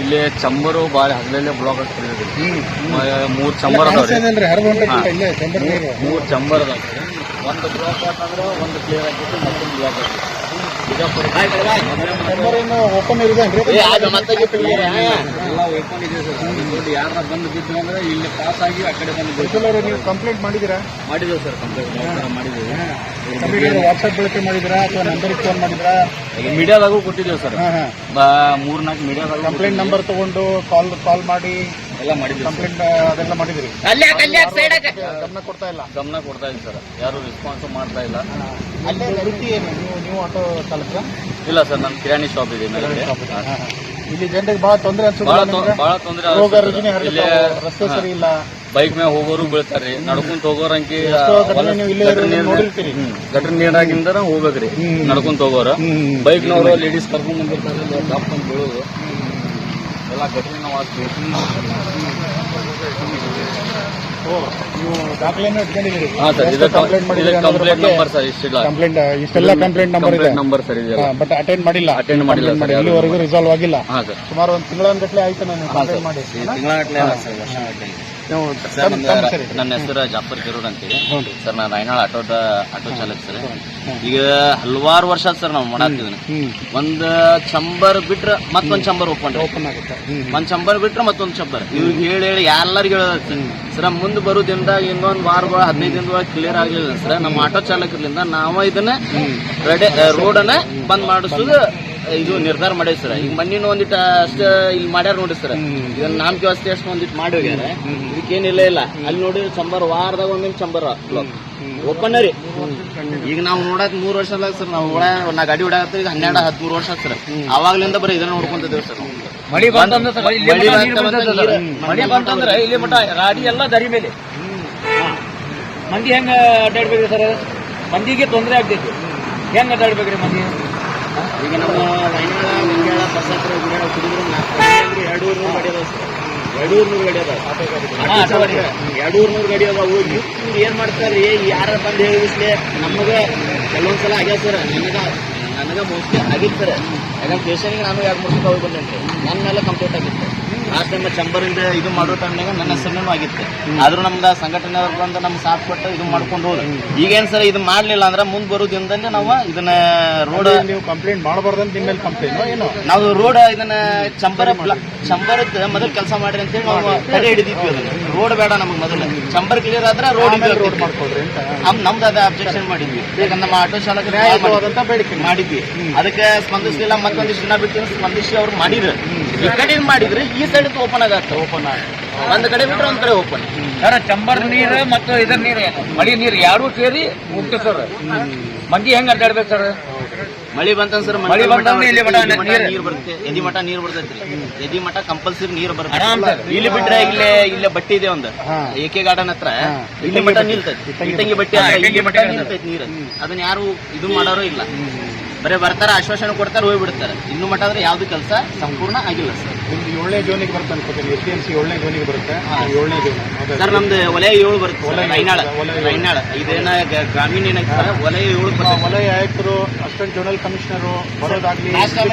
ಇಲ್ಲಿ ಚಂಬರು ಬಾರಿ ಹಗಲಲ್ಲೇ ಬ್ಲಾಕ್ ಆಗ್ತಿದೆ. 3 ಚಂಬರ್ ಅದಾವ್ರಿ. 3 ಚಂಬರ್ ಅದಾವ. ಒಂದು ಬ್ಲಾಕ್ ಆತಂದ್ರೆ ಒಂದು ಕ್ಲಿಯರ್ ಆಗ್ತೈತಿ, ಮತ್ತೊಂದು ಬ್ಲಾಕ್ ಆಗ್ತೈತಿ. ಓಪನ್ ಇರೋದೇನ್ರಿ? ಎಲ್ಲ ಓಪನ್ ಇದೆ ಸರ್. ಯಾರ ಬಂದು ಬಿದ್ದು ಅಂದ್ರೆ ಇಲ್ಲಿ ಪಾಸ್ ಆಗಿ ಆ ಕಡೆ ಬಂದು. ನೀವು ಕಂಪ್ಲೇಂಟ್ ಮಾಡಿದ್ದೀರಾ? ಮಾಡಿದ್ದೇವೆ ಸರ್, ಕಂಪ್ಲೇಂಟ್ ಮಾಡಿದ್ದೇವೆ. ವಾಟ್ಸ್ಆಪ್ ಬಳಕೆ ಮಾಡಿದ್ರಾ ಅಥವಾ ನಂಬರಿಗೆ ಫೋನ್ ಮಾಡಿದ್ರಾ? ಮೀಡಿಯಾದಾಗೂ ಕೊಟ್ಟಿದ್ದೇವೆ ಸರ್. 3-4 ಮೀಡಿಯಾದಾಗ ಕಂಪ್ಲೇಂಟ್ ನಂಬರ್ ತಗೊಂಡು ಕಾಲ್ ಮಾಡಿ ಎಲ್ಲ ಮಾಡಿದ್ದೀವಿ. ಕಂಪ್ಲೇಂಟ್ ಅದೆಲ್ಲ ಮಾಡಿದ್ರಿ? ಗಮನ ಕೊಡ್ತಾ ಇಲ್ಲ ಸರ್. ಯಾರು ರೆಸ್ಪಾನ್ಸ್ ಮಾಡ್ತಾ ಇಲ್ಲ. ವೃತ್ತಿ ಏನು? ನೀವು ಆಟೋ ಚಾಲಕ? ಇಲ್ಲ ಸರ್, ನನ್ನ ಕಿರಾಣಿ ಶಾಪ್ ಇದೆ ಮೇಲೆ. ಇಲ್ಲಿ ಜನರಿಗೆ ಬಹಳ ತೊಂದರೆ ಅನ್ಸುತ್ತೆ. ಬಹಳ ತೊಂದರೆ. ರಸ್ತೆ ಸರಿ ಇಲ್ಲ. ಬೈಕ್ ಮೇಲೆ ಹೋಗೋರು ಬೀಳ್ತಾರ್ರಿ, ನಡ್ಕೊಂತ ಹೋಗೋರ್ ಅಂಕಿ ಗಟ್ರ ನೀರಾಗಿಂದ ಹೋಗ್ಬೇಕ್ರಿ. ನಡ್ಕೊಂತ ಹೋಗೋರು ಬೈಕ್ನವರು ಲೇಡೀಸ್ ಕರ್ಕೊಂಡ್ ಬಂದಿರ್ತಾರೆ, ಟಾಪ್ ಅಂತ ಬೀಳೋದು ಎಲ್ಲ ಗಟ್ರಿನ ನೀವು ದಾಖಲೆಯನ್ನು ಇಟ್ಕೊಂಡಿದ್ದೀರಿ? ಹಾಂ ಸರ್, ಇದು ಕಂಪ್ಲೇಂಟ್ ನಂಬರ್ ಸರ್. ಇಷ್ಟೆಲ್ಲ ಕಂಪ್ಲೇಂಟ್ ನಂಬರ್ ಸರ್ ಇದೆ. ಬಟ್ ಅಟೆಂಡ್ ಮಾಡಿಲ್ಲ ಸರ್. ಇಲ್ಲಿವರೆಗೂ ರಿಸಾಲ್ವ್ ಆಗಿಲ್ಲ. ಹಾಂ ಸರ್, ಸುಮಾರು ಒಂದು ತಿಂಗಳಗಟ್ಟಲೆ ಆಯ್ತು ನಾನು ಕಂಪ್ಲೇಂಟ್ ಮಾಡಿ. ತಿಂಗಳಗಟ್ಟಲೆ ಅಲ್ಲ ಸರ್, ವರ್ಷಗಟ್ಟಲೆ. ನನ್ನ ಹೆಸರು ಜಾಫರ್ ಕೆರೂರ್ ಅಂತೇಳಿ ಸರ್. ನಾನು ರಾಯನಾಳ್ ಆಟೋ ಚಾಲಕ ಸರ್. ಈಗ ಹಲವಾರು ವರ್ಷ ಸರ್ ನಾವು ಮಾಡಾಕ್ತಿದ್ದೀನಿ. ಒಂದು ಚಂಬರ್ ಬಿಟ್ರೆ ಮತ್ತೊಂದು ಚಂಬರ್ ಓಪನ್ ಆಗುತ್ತೆ. ಒಂದ್ ಚಂಬರ್ ಬಿಟ್ರೆ ಮತ್ತೊಂದು ಚಂಬರ್. ಇವ್ರಿಗೆ ಹೇಳಿ ಎಲ್ಲರಿಗೂ ಹೇಳೋದು ಸರ್, ಮುಂದೆ ಬರೋದ್ರಿಂದ ಇನ್ನೊಂದು ವಾರ 15 ದಿನದೊಳಗೆ ಕ್ಲಿಯರ್ ಆಗಲಿಲ್ಲ ಸರ್. ನಮ್ಮ ಆಟೋ ಚಾಲಕರಿಂದ ನಾವು ಇದನ್ನ ರೋಡನ್ನ ಬಂದ್ ಮಾಡಿಸೋದು ಇದು ನಿರ್ಧಾರ ಮಾಡೇವಿ ಸರ್. ಈಗ ಮಣ್ಣಿನ ಒಂದಿಟ್ಟು ಅಷ್ಟ ಇಲ್ಲಿ ಮಾಡ್ಯಾರ ನೋಡಿ ಸರ್. ಇದನ್ನ ನಾಮಕೆ ವ್ಯವಸ್ಥೆ ಅಷ್ಟು ಒಂದಿಟ್ಟು ಮಾಡಿ ಹೋಗ್ಯಾರ. ಇದಕ್ಕೇನಿಲ್ಲ ಇಲ್ಲ. ಅಲ್ಲಿ ನೋಡಿ ಚಂಬರ್ ವಾರದಾಗ ಒಮ್ಮೆ ಚಂಬರ್ ಓಪನ್ ರೀ. ಈಗ ನಾವು ನೋಡಕ್ 3 ವರ್ಷ ಅಲ್ಲ ಸರ್. ನಾವು ನಾ ಗಾಡಿ ಹೊಡಾಕತ್ತೀವಿ ಈಗ 12-13 ವರ್ಷ ಸರ್. ಅವಾಗ್ಲಿಂದ ಬರೀ ಇದನ್ನ ನೋಡ್ಕೊಂತಿದ್ದೇವೆ ಸರ್. ಮಳಿ ಬಂತಂದ್ರೆ ಇಲ್ಲಿ ಮಟ್ಟ ರಾಡಿ ಎಲ್ಲ ದರಿ ಮೇಲೆ ಮಂದಿ ಹೆಂಗ ಅಡ್ಡಾಡ್ಬೇಕ್ರಿ ಸರ್? ಮಂದಿಗೆ ತೊಂದರೆ ಆಗ್ತೈತಿ. ಹೆಂಗ್ ಅಡ್ಡಾಡ್ಬೇಕ್ರಿ ಮಂದಿ? ಈಗ ನಮ್ಮ ವೈನಾಳ ಮಂಡ್ಯಾಳ ಬಸಾಪುರ ಗುಡ್ಯಾಳ ಕುಡಿದ್ರು 200 ಗಾಡಿ ಅದಾವ ಸರ್. 200 ಗಾಡಿ ಅದಾವ. 200 ಗಾಡಿ ಅದಾವು. ಇವ್ರು ಏನ್ ಮಾಡ್ತಾರ್ರಿ, ಯಾರ ಬಂದು ಹೇಳಿಸ್ಲೆ ನಮಗೆ ಕೆಲವೊಂದ್ಸಲ ಆಗ್ಯಾವ ಸರ್. ನನಗ ಮೋಸ್ಟ್ಲಿ ಆಗಿತ್ತು ಸರ್. ಯಾಕಂದ್ರೆ ಸ್ಟೇಷನ್ಗೆ ನಾನು 2-3 ಸಲ ಹೋಗಿ ಬಂದೇನೆ. ನನ್ನ ಮೇಲೆ ಕಂಪ್ಲೇಂಟ್ ಆಗಿತ್ತು. ಆ ಟೈಮ್ ಚಂಬರಿಂದ ಇದು ಮಾಡೋ ಟೈಮ್ನಾಗ ನನ್ನ ಹೆಸರನ್ನು ಆಗಿತ್ತು. ಆದ್ರೂ ನಮ್ದು ಸಂಘಟನೆಯವ್ರು ಬಂದು ನಮ್ಗೆ ಸಾಥ್ ಕೊಟ್ಟು ಇದು ಮಾಡ್ಕೊಂಡು ಹೋದ್ರು. ಈಗೇನು ಸರ್, ಇದು ಮಾಡ್ಲಿಲ್ಲ ಅಂದ್ರೆ ಮುಂದೆ ಬರೋ ದಿನದಲ್ಲಿ ನಾವು ಇದನ್ನ ರೋಡ್ ನೀವು ಕಂಪ್ಲೇಂಟ್ ಮಾಡಬಾರ್ದಂತ ನಿಮ್ಮ ಮೇಲೆ ಕಂಪ್ಲೇಂಟ್ ಏನು? ನಾವು ರೋಡ್ ಇದನ್ನ ಚಂಬರದ್ದು ಮೊದಲು ಕೆಲಸ ಮಾಡ್ರಿ ಅಂತೇಳಿ ನಾವು ತಡೆ ಹಿಡಿದಿದ್ವಿ. ಅದನ್ನ ರೋಡ್ ಬೇಡ ನಮಗೆ ಮೊದಲು ಚಂಬರ್ ಕ್ಲಿಯರ್ ಆದ್ರೆ ರೋಡ್ ಮಾಡ್ಕೊಡ್ರಿ ಅಂತ ನಮ್ದು ಅದ ಅಬ್ಜೆಕ್ಷನ್ ಮಾಡಿದ್ವಿ. ಯಾಕಂದ್ರೆ ನಮ್ಮ ಆಟೋ ಚಾಲಕ ಬೇಡಿಕೆ ಮಾಡಿದ್ವಿ. ಅದಕ್ಕೆ ಸ್ಪಂದಿಸಲಿಲ್ಲ. ಮತ್ತೊಂದಿಷ್ಟು ದಿನ ಬಿಟ್ಟು ಸ್ಪಂದಿಸಿ ಅವ್ರು ಮಾಡಿದ್ರು. ಈ ಕಡೆ ಮಾಡಿದ್ರೆ ಈ ಸೈಡ್ ಓಪನ್ ಆಗತ್ತೆ. ಒಂದ್ ಕಡೆ ಬಿಟ್ರೆ ಒಂದ್ ಕಡೆ ಓಪನ್ ಸರ್. ಚಂಬರ್ ನೀರು ಮತ್ತು ಇದರ ನೀರು, ಮಳಿ ನೀರು ಯಾರು ಸೇರಿ ಹೋಗ್ತದೆ ಸರ್. ಮಂದಿ ಹೆಂಗ್ ಅಡ್ಡಾಡ್ಬೇಕು ಸರ್? ಮಳಿ ಬಂತ ಸರ್, ಮಳಿ ಬಂತಂದ್ರೆ ಇಲ್ಲಿ ನೀರು ಬರುತ್ತೆ. ಎದಿ ಮಠ ನೀರು ಬರ್ತೈತ್ರಿ. ಎದಿ ಮಠ ಕಂಪಲ್ಸರಿ ನೀರು ಬರುತ್ತೆ. ಇಲ್ಲಿ ಬಿಟ್ರೆ ಇಲ್ಲೇ ಬಟ್ಟಿ ಇದೆ ಒಂದು AK ಗಾರ್ಡನ್ ಹತ್ರ. ಇಲ್ಲಿ ಮಠ ನಿಲ್ತೈತಿ. ಇಟ್ಟಂಗಿ ಬಟ್ಟಿ ಇಲ್ಲಿ ಮಠ ನಿಲ್ತೈತಿ ನೀರು. ಅದನ್ನ ಯಾರು ಇದು ಮಾಡೋರು ಇಲ್ಲ. ಬರೀ ಬರ್ತಾರೆ, ಆಶ್ವಾಸನೆ ಕೊಡ್ತಾರೆ, ಹೋಗ್ಬಿಡ್ತಾರೆ. ಇನ್ನು ಮಟ್ಟ ಆದ್ರೆ ಯಾವ್ದು ಕೆಲಸ ಸಂಪೂರ್ಣ ಆಗಿಲ್ಲ ಸರ್. ನಿಮ್ದು 7ನೇ ಜೋನಿಗೆ ಬರುತ್ತೆ ಅನ್ಕೋತೀನಿ. SDMC 7ನೇ ಜೋನಿಗೆ ಬರುತ್ತೆ. 7ನೇ ಜೋನ್ ಸರ್ ನಮ್ದು ವಲಯ 7 ಬರುತ್ತೆ. ರೈನಾಳ ಇದೇನ ಗ್ರಾಮೀಣ ಏನೈತೆ ಸರ್, ವಲಯ 7 ಬರುತ್ತೆ. ವಲಯ ಆಯುಕ್ತರು, ಅಸಿಸ್ಟೆಂಟ್ ಜನರಲ್ ಕಮಿಷನರು ಬರೋದಾಗ್ಲಿ, ಲಾಸ್ಟ್ ಟೈಮ್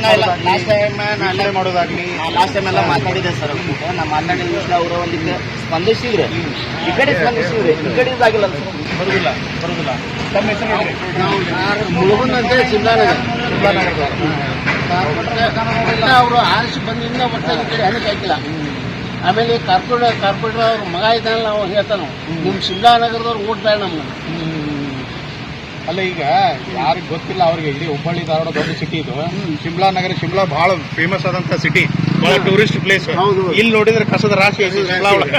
ಮಾಡೋದಾಗ್ಲಿ, ಲಾಸ್ಟ್ ಟೈಮ್ ಎಲ್ಲ ಮಾತಾಡಿದೆ ಸರ್. ನಾ ಮಾತಾಡಿದ ಅವರು ಒಂದಿಕ್ಕೆ ಸ್ಪಂದಿಸಿದ್ರೆ ಈ ಕಡೆ ಸ್ಪಂದಿಸಿದ್ರೆ ಈ ಕಡೆ ಇದಾಗಿಲ್ಲ ಬರುದಿಲ್ಲ. ತಮ್ಮ ಹೆಸರು ಹೇಳ್ರಿ. ಮುಳುಗುನ್ ಅಂತ ಶಿಮ್ಲಾನಗರ ಅವರು ಆರಿಸಿ ಬಂದಿಂದ ಒಟ್ಟ ಈ ಕಡೆ ಹಣಕ್ಕೆ ಹಾಕಿಲ್ಲ. ಆಮೇಲೆ ಕಾರ್ಪೊರೇಟರ್ ಅವ್ರ ಮಗ ಇದ್ದಾನಲ್ಲ, ಅವ್ರು ಹೇಳ್ತಾನೆ ನಿಮ್ಮ ಶಿಮ್ಲಾನಗರದವ್ರು ಓಟ್ ಬೇಡ ನಮ್ಗೆ. ಅಲ್ಲ, ಈಗ ಯಾರಿಗೆ ಗೊತ್ತಿಲ್ಲ ಅವ್ರಿಗೆ, ಇಡೀ ಹುಬ್ಬಳ್ಳಿ ಧಾರವಾಡ ದೊಡ್ಡ ಸಿಟಿ ಇದು. ಶಿಮ್ಲಾ ಬಹಳ ಫೇಮಸ್ ಆದಂತ ಸಿಟಿ, ಬಹಳ ಟೂರಿಸ್ಟ್ ಪ್ಲೇಸ್. ಇಲ್ಲಿ ನೋಡಿದ್ರೆ ಕಸದ ರಾಶಿ ಐತಿ ಶಿಮ್ಲಾ ಒಳಗೆ.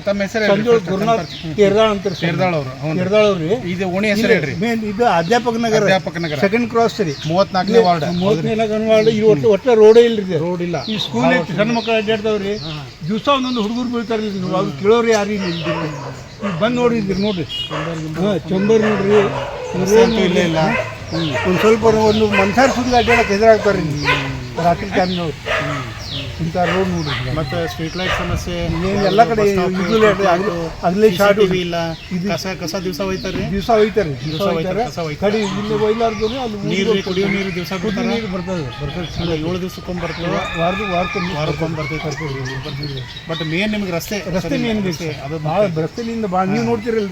ತಮ್ಮ ಹೆಸರು ಸಂಜೋಳ್ ಗುರುನಾಥ್ ಕೇರ್ದಾಳ್ ಅಂತ ಸೇರ್ದಾಳ್ ಅವರು. ಇದು ಓಣಿ ಹೆಸರು ಹೇಳ್ರಿ. ಇದು ಅಧ್ಯಾಪಕ ನಗರ ಸೆಕೆಂಡ್ ಕ್ರಾಸ್ ಸರಿ, 34ನೇ ವಾರ್ಡ್. 34ನೇ ವಾರ್ಡ್. ಇದು ಒಟ್ಟ ರೋಡೇ ಇಲ್ರಿ. ರೋಡ್ ಇಲ್ಲ. ಈ ಸ್ಕೂಲ್ ಐತಿ, ಸಣ್ಣ ಮಕ್ಕಳು ಅಡ್ಡಾಡ್ತಾವ್ರಿ. ದಿವಸ ಒಂದೊಂದು ಹುಡುಗರು ಬೀಳ್ತಾರ್ರಿ. ನೀವು ಅವ್ರು ಕೇಳೋರು ಯಾರು ಇಲ್ಲ. ಈಗ ಬಂದು ನೋಡಿದ್ರಿ ನೋಡ್ರಿ, ಚಂಬರ್ ನೋಡ್ರಿ, ಇಲ್ಲೇ ಇಲ್ಲ. ಒಂದು ಸ್ವಲ್ಪ ಒಂದು ಮನ್ಸಾರ ಸುದ್ದಿ ಅಡ್ಡಾಡಕ್ಕೆ ಎದುರಾಗ್ತಾರೆ ರಾತ್ರಿ ಟೈಮ್ನವ್ರು. ಇಂಥ ರೋಡ್ ನೋಡ್ರಿ. ಮತ್ತೆ ಸ್ಟ್ರೀಟ್ ಲೈಟ್ ಸಮಸ್ಯೆ ಎಲ್ಲ ಕಡೆ ಅಗಲೇ ಶಾರ್ಟ್ ಇಲ್ಲ. ಕಸ ದಿವಸ ಒಯ್ತಾರ್ರಿ. ದಿವಸ ಒಯ್ತಾರೆ ಕಡೆ ಇಲ್ಲಿ ಒಯ್ಲಾರ್ದು ಅಲ್ಲಿ ನೀರು, ಕುಡಿಯೋ ನೀರು ದಿವಸ ಕುಡಿಯೋ ನೀರು ಬರ್ತದೆ 7 ದಿವಸಕ್ಕೊಮ್ಮೆ ಬರ್ತದೆ, ವಾರಕ್ಕೊಮ್ಮೆ ಬರ್ತೈತೆ. ಬಟ್ ಮೇನ್ ನಿಮ್ಗೆ ರಸ್ತೆ ಮೇನ್ ಬೇಕು. ಅದು ಭಾಳ ರಸ್ತೆಲಿಂದ ಭಾಳ ನೀವು ನೋಡ್ತಿರಲ್ಲ,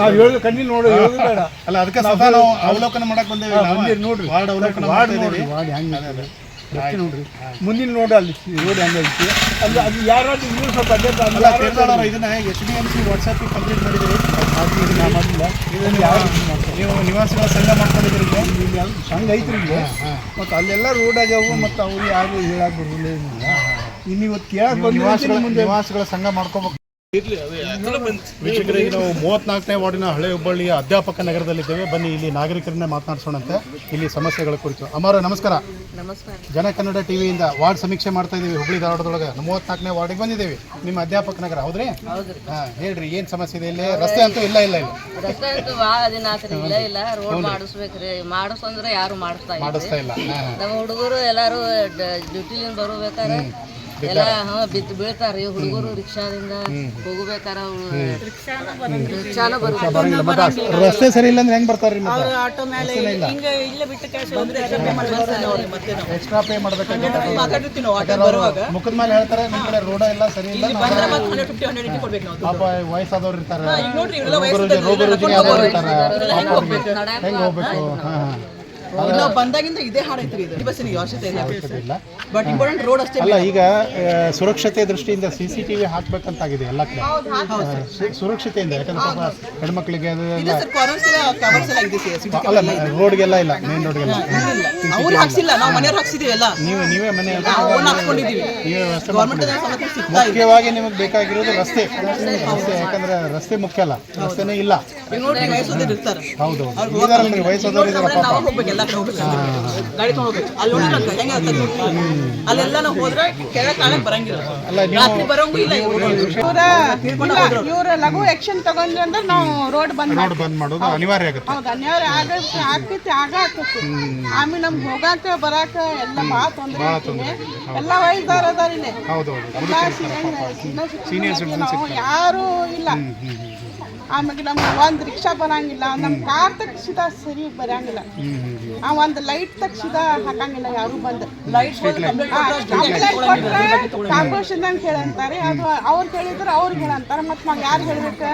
ನಾವು ಹೇಳೋದು ಕಣ್ಣಿಲ್ ನೋಡಿ ಹೇಳೋದು ಬೇಡ. ಅಲ್ಲ, ಅದಕ್ಕೆ ಸದಾ ನಾವು ಅವಲೋಕನ ಮಾಡಕ್ ಬಂದೇವಿ. ನೋಡ್ರಿ ವಾರ್ಡ್ ಅವಲೋಕನ ನೋಡ್ರಿ, ವಾರ್ಡ್ ಹೆಂಗೆ ನೋಡ್ರಿ. ಮುಂದಿನ ನೋಡಿ ಅಲ್ಲಿ ರೋಡ್ ಹೆಂಗೆ ಐತಿ ಅಲ್ಲಿ ಅದು ಯಾರಾದ್ರೂ ಇನ್ನೂ ಸ್ವಲ್ಪ ಇದನ್ನ SDMC ವಾಟ್ಸಪ್ ಕಂಪ್ಲೀಟ್ ಮಾಡಿದ್ದೀವಿ. ನೀವು ನಿವಾಸಿಗಳ ಸಂಘ ಮಾಡ್ಕೊಂಡಿದ್ದೀರಿ. ಸಂಘ ಐತ್ರಿ ಇಲ್ಲಿ. ಮತ್ತು ಅಲ್ಲೆಲ್ಲ ರೋಡ್ ಆಗ್ಯಾವು. ಮತ್ತು ಅವ್ರು ಯಾರು ಹೇಳಕ್ ಬರೋದಿಲ್ಲ, ಏನಿಲ್ಲ. ಇನ್ನು ಇವತ್ತು ಕೇಳಕ್ ಬಂದು ನಿವಾಸಿಗಳ ಸಂಘ ಮಾಡ್ಕೋಬೇಕು. ವೀಕ್ಷಕರಿಗೆ, ನಾವು 34ನೇ ವಾರ್ಡಿನ ಹಳೆ ಹುಬ್ಬಳ್ಳಿಯ ಅಧ್ಯಾಪಕ ನಗರದಲ್ಲಿದ್ದೇವೆ. ಬನ್ನಿ ಇಲ್ಲಿ ನಾಗರಿಕರನ್ನೇ ಮಾತನಾಡಿಸೋಣಂತೆ ಇಲ್ಲಿ ಸಮಸ್ಯೆಗಳ ಕುರಿತು. ಅಮ್ಮಾರ ನಮಸ್ಕಾರ. ಜನ ಕನ್ನಡ ಟಿವಿಯಿಂದ ವಾರ್ಡ್ ಸಮೀಕ್ಷೆ ಮಾಡ್ತಾ ಇದೀವಿ. ಹುಬ್ಬಳ್ಳಿ ಧಾರವಾಡದೊಳಗೆ 34ನೇ ವಾರ್ಡಿಗೆ ಬಂದಿದ್ದೇವೆ. ನಿಮ್ಮ ಅಧ್ಯಾಪಕ ನಗರ ಹೌದ್ರಿ? ಹೇಳ್ರಿ, ಏನ್ ಸಮಸ್ಯೆ ಇದೆ ಇಲ್ಲಿ? ರಸ್ತೆ ಅಂತೂ ಇಲ್ಲ ರಸ್ತೆ ಅಂತೂ ಭಾಳ ದಿನ ಆತ್ರಿ, ಇಲ್ಲ ರೋಡ್ ಮಾಡಿಸ್ಬೇಕ್ರಿ. ಮಾಡಿಸಂದ್ರೆ ಯಾರು ಮಾಡಿಸ್ತಾ ಇಲ್ಲ. ನಮ್ಮ ಹುಡುಗರು ಎಲ್ಲಾರು ಡ್ಯೂಟಿಲಿಂದ ಬರಬೇಕಾರೆ ಎಲ್ಲ ಬಿದ್ದು ಬೀಳ್ತಾರ್ರಿ. ಹುಡುಗರು ರಿಕ್ಷಾದಿಂದ ಹೋಗ್ಬೇಕಾರ ರಿಕ್ಷಾನ ಬರುತ್ತೆ. ರಸ್ತೆ ಸರಿ ಇಲ್ಲ ಅಂದ್ರೆ ಹೆಂಗ್ ಬರ್ತಾರ್ರಿ? ಆಟೋ ಮೇಲೆ ಇಲ್ಲೇ ಬಿಟ್ಟು ಎಕ್ಸ್ಟ್ರಾ ಪೇ ಮಾಡ್ಬೇಕು. ಮುಖದ ಮೇಲೆ ಹೇಳ್ತಾರೆ ನಿಮ್ಮ ಕಡೆ ರೋಡ ಎಲ್ಲ ಸರಿ ಇಲ್ಲ, ಪಾಪ ವಯಸ್ಸಾದವ್ರು ಇರ್ತಾರೆ, ರೋಗ ರುಜಿನ ಆದವ್ರು ಇರ್ತಾರೆ, ಹೆಂಗ್ ಹೋಗ್ಬೇಕು? ನಾವು ಬಂದಾಗಿಂದ ಇದೇ ಹಾಡೈತ್ರಿ. ಇದು ಬಸ್ಸಿನ ಅವಶ್ಯಕತೆ ಇಲ್ಲ, ಬಟ್ ಇಂಪಾರ್ಟೆಂಟ್ ರೋಡ್ ಅಷ್ಟೇ. ಅಲ್ಲ, ಈಗ ಸುರಕ್ಷತೆ ದೃಷ್ಟಿಯಿಂದ CCTV ಹಾಕ್ಬೇಕಂತಾಗಿದೆ ಎಲ್ಲ ಕಡೆ. ಸುರಕ್ಷತೆಯಿಂದ, ಯಾಕಂದ್ರೆ ಪಾಪ ಹೆಣ್ಮಕ್ಳಿಗೆ ಅಲ್ಲ, ರೋಡ್ಗೆಲ್ಲ ಇಲ್ಲ, ಮೇನ್ ರೋಡ್ಗೆಲ್ಲ ಅವ್ರು ಹಾಕ್ಸಿಲ್ಲ, ನಾವು ಮನೆಯವ್ರು ಹಾಕ್ಸಿದೀವಿ ಎಲ್ಲ. ನೀವೇ ಮನೆ ಹಾಕ್ಸ್ಕೊಂಡಿದೀವಿ. ಮುಖ್ಯವಾಗಿ ನಿಮಗೆ ಬೇಕಾಗಿರೋದು ರಸ್ತೆ. ಯಾಕಂದ್ರೆ ರಸ್ತೆ ಮುಖ್ಯ ಅಲ್ಲ, ರಸ್ತೆನೇ ಇಲ್ಲ. ಹೌದು, ಇದಾರಲ್ರಿ ವಯಸ್ಸಾದವ್ರು ಇದಾರ ಪಾಪ. ಗಾಡಿ ತಗೊಂಡ್ಬೇಕು, ಅಲ್ಲಿ ನೋಡಿರಕ್ಕ ಹೆಂಗೆ ಅಲ್ಲೆಲ್ಲ ನಾವು ಹೋದ್ರೆ ಕೆಳಗೆ ಕಾಣಕ್ ಬರಂಗಿಲ್ಲ, ರಾತ್ರಿ ಬರೋಂಗೂ ಇಲ್ಲ. ಇವ್ರ ಲಘು ಆಕ್ಷನ್ ತಗೊಂಡ್ರಿ ಅಂದ್ರೆ ನಾವು ರೋಡ್ ಬಂದ್ ಮಾಡೋದು ಅನಿವಾರ್ಯ ಆಗುತ್ತೆ. ಹೌದು, ಅನಿವಾರ್ಯ ಆಗ್ತೈತಿ. ಆಮೇಲೆ ನಮ್ಗೆ ಹೋಗಾಕ ಬರಾಕ ಎಲ್ಲ ಭಾಳ ತೊಂದರೆ ಆಗ್ತೀನಿ. ಎಲ್ಲ ವಯಸ್ಸಾರ ಅದಾರ ಇಲ್ಲಿ, ಯಾರು ಇಲ್ಲ. ಆಮೇಲೆ ನಮ್ಗೆ ಒಂದು ರಿಕ್ಷಾ ಬರಂಗಿಲ್ಲ, ನಮ್ಮ ಕಾರ್ ತಕ್ಷಿದ ಸರಿ ಬರಂಗಿಲ್ಲ, ಒಂದು ಲೈಟ್ ತಕ್ಷಿದ ಹಾಕಂಗಿಲ್ಲ ಯಾರು ಬಂದು. ಕಾರ್ಪೊರೇಷನ್ ಹೇಳಂತಾರೆ, ಅದು ಅವ್ರು ಹೇಳಿದ್ರೆ ಅವ್ರಿಗೆ ಹೇಳಂತಾರೆ. ಮತ್ತೆ ನಾವು ಯಾರು ಹೇಳ್ಬೇಕು?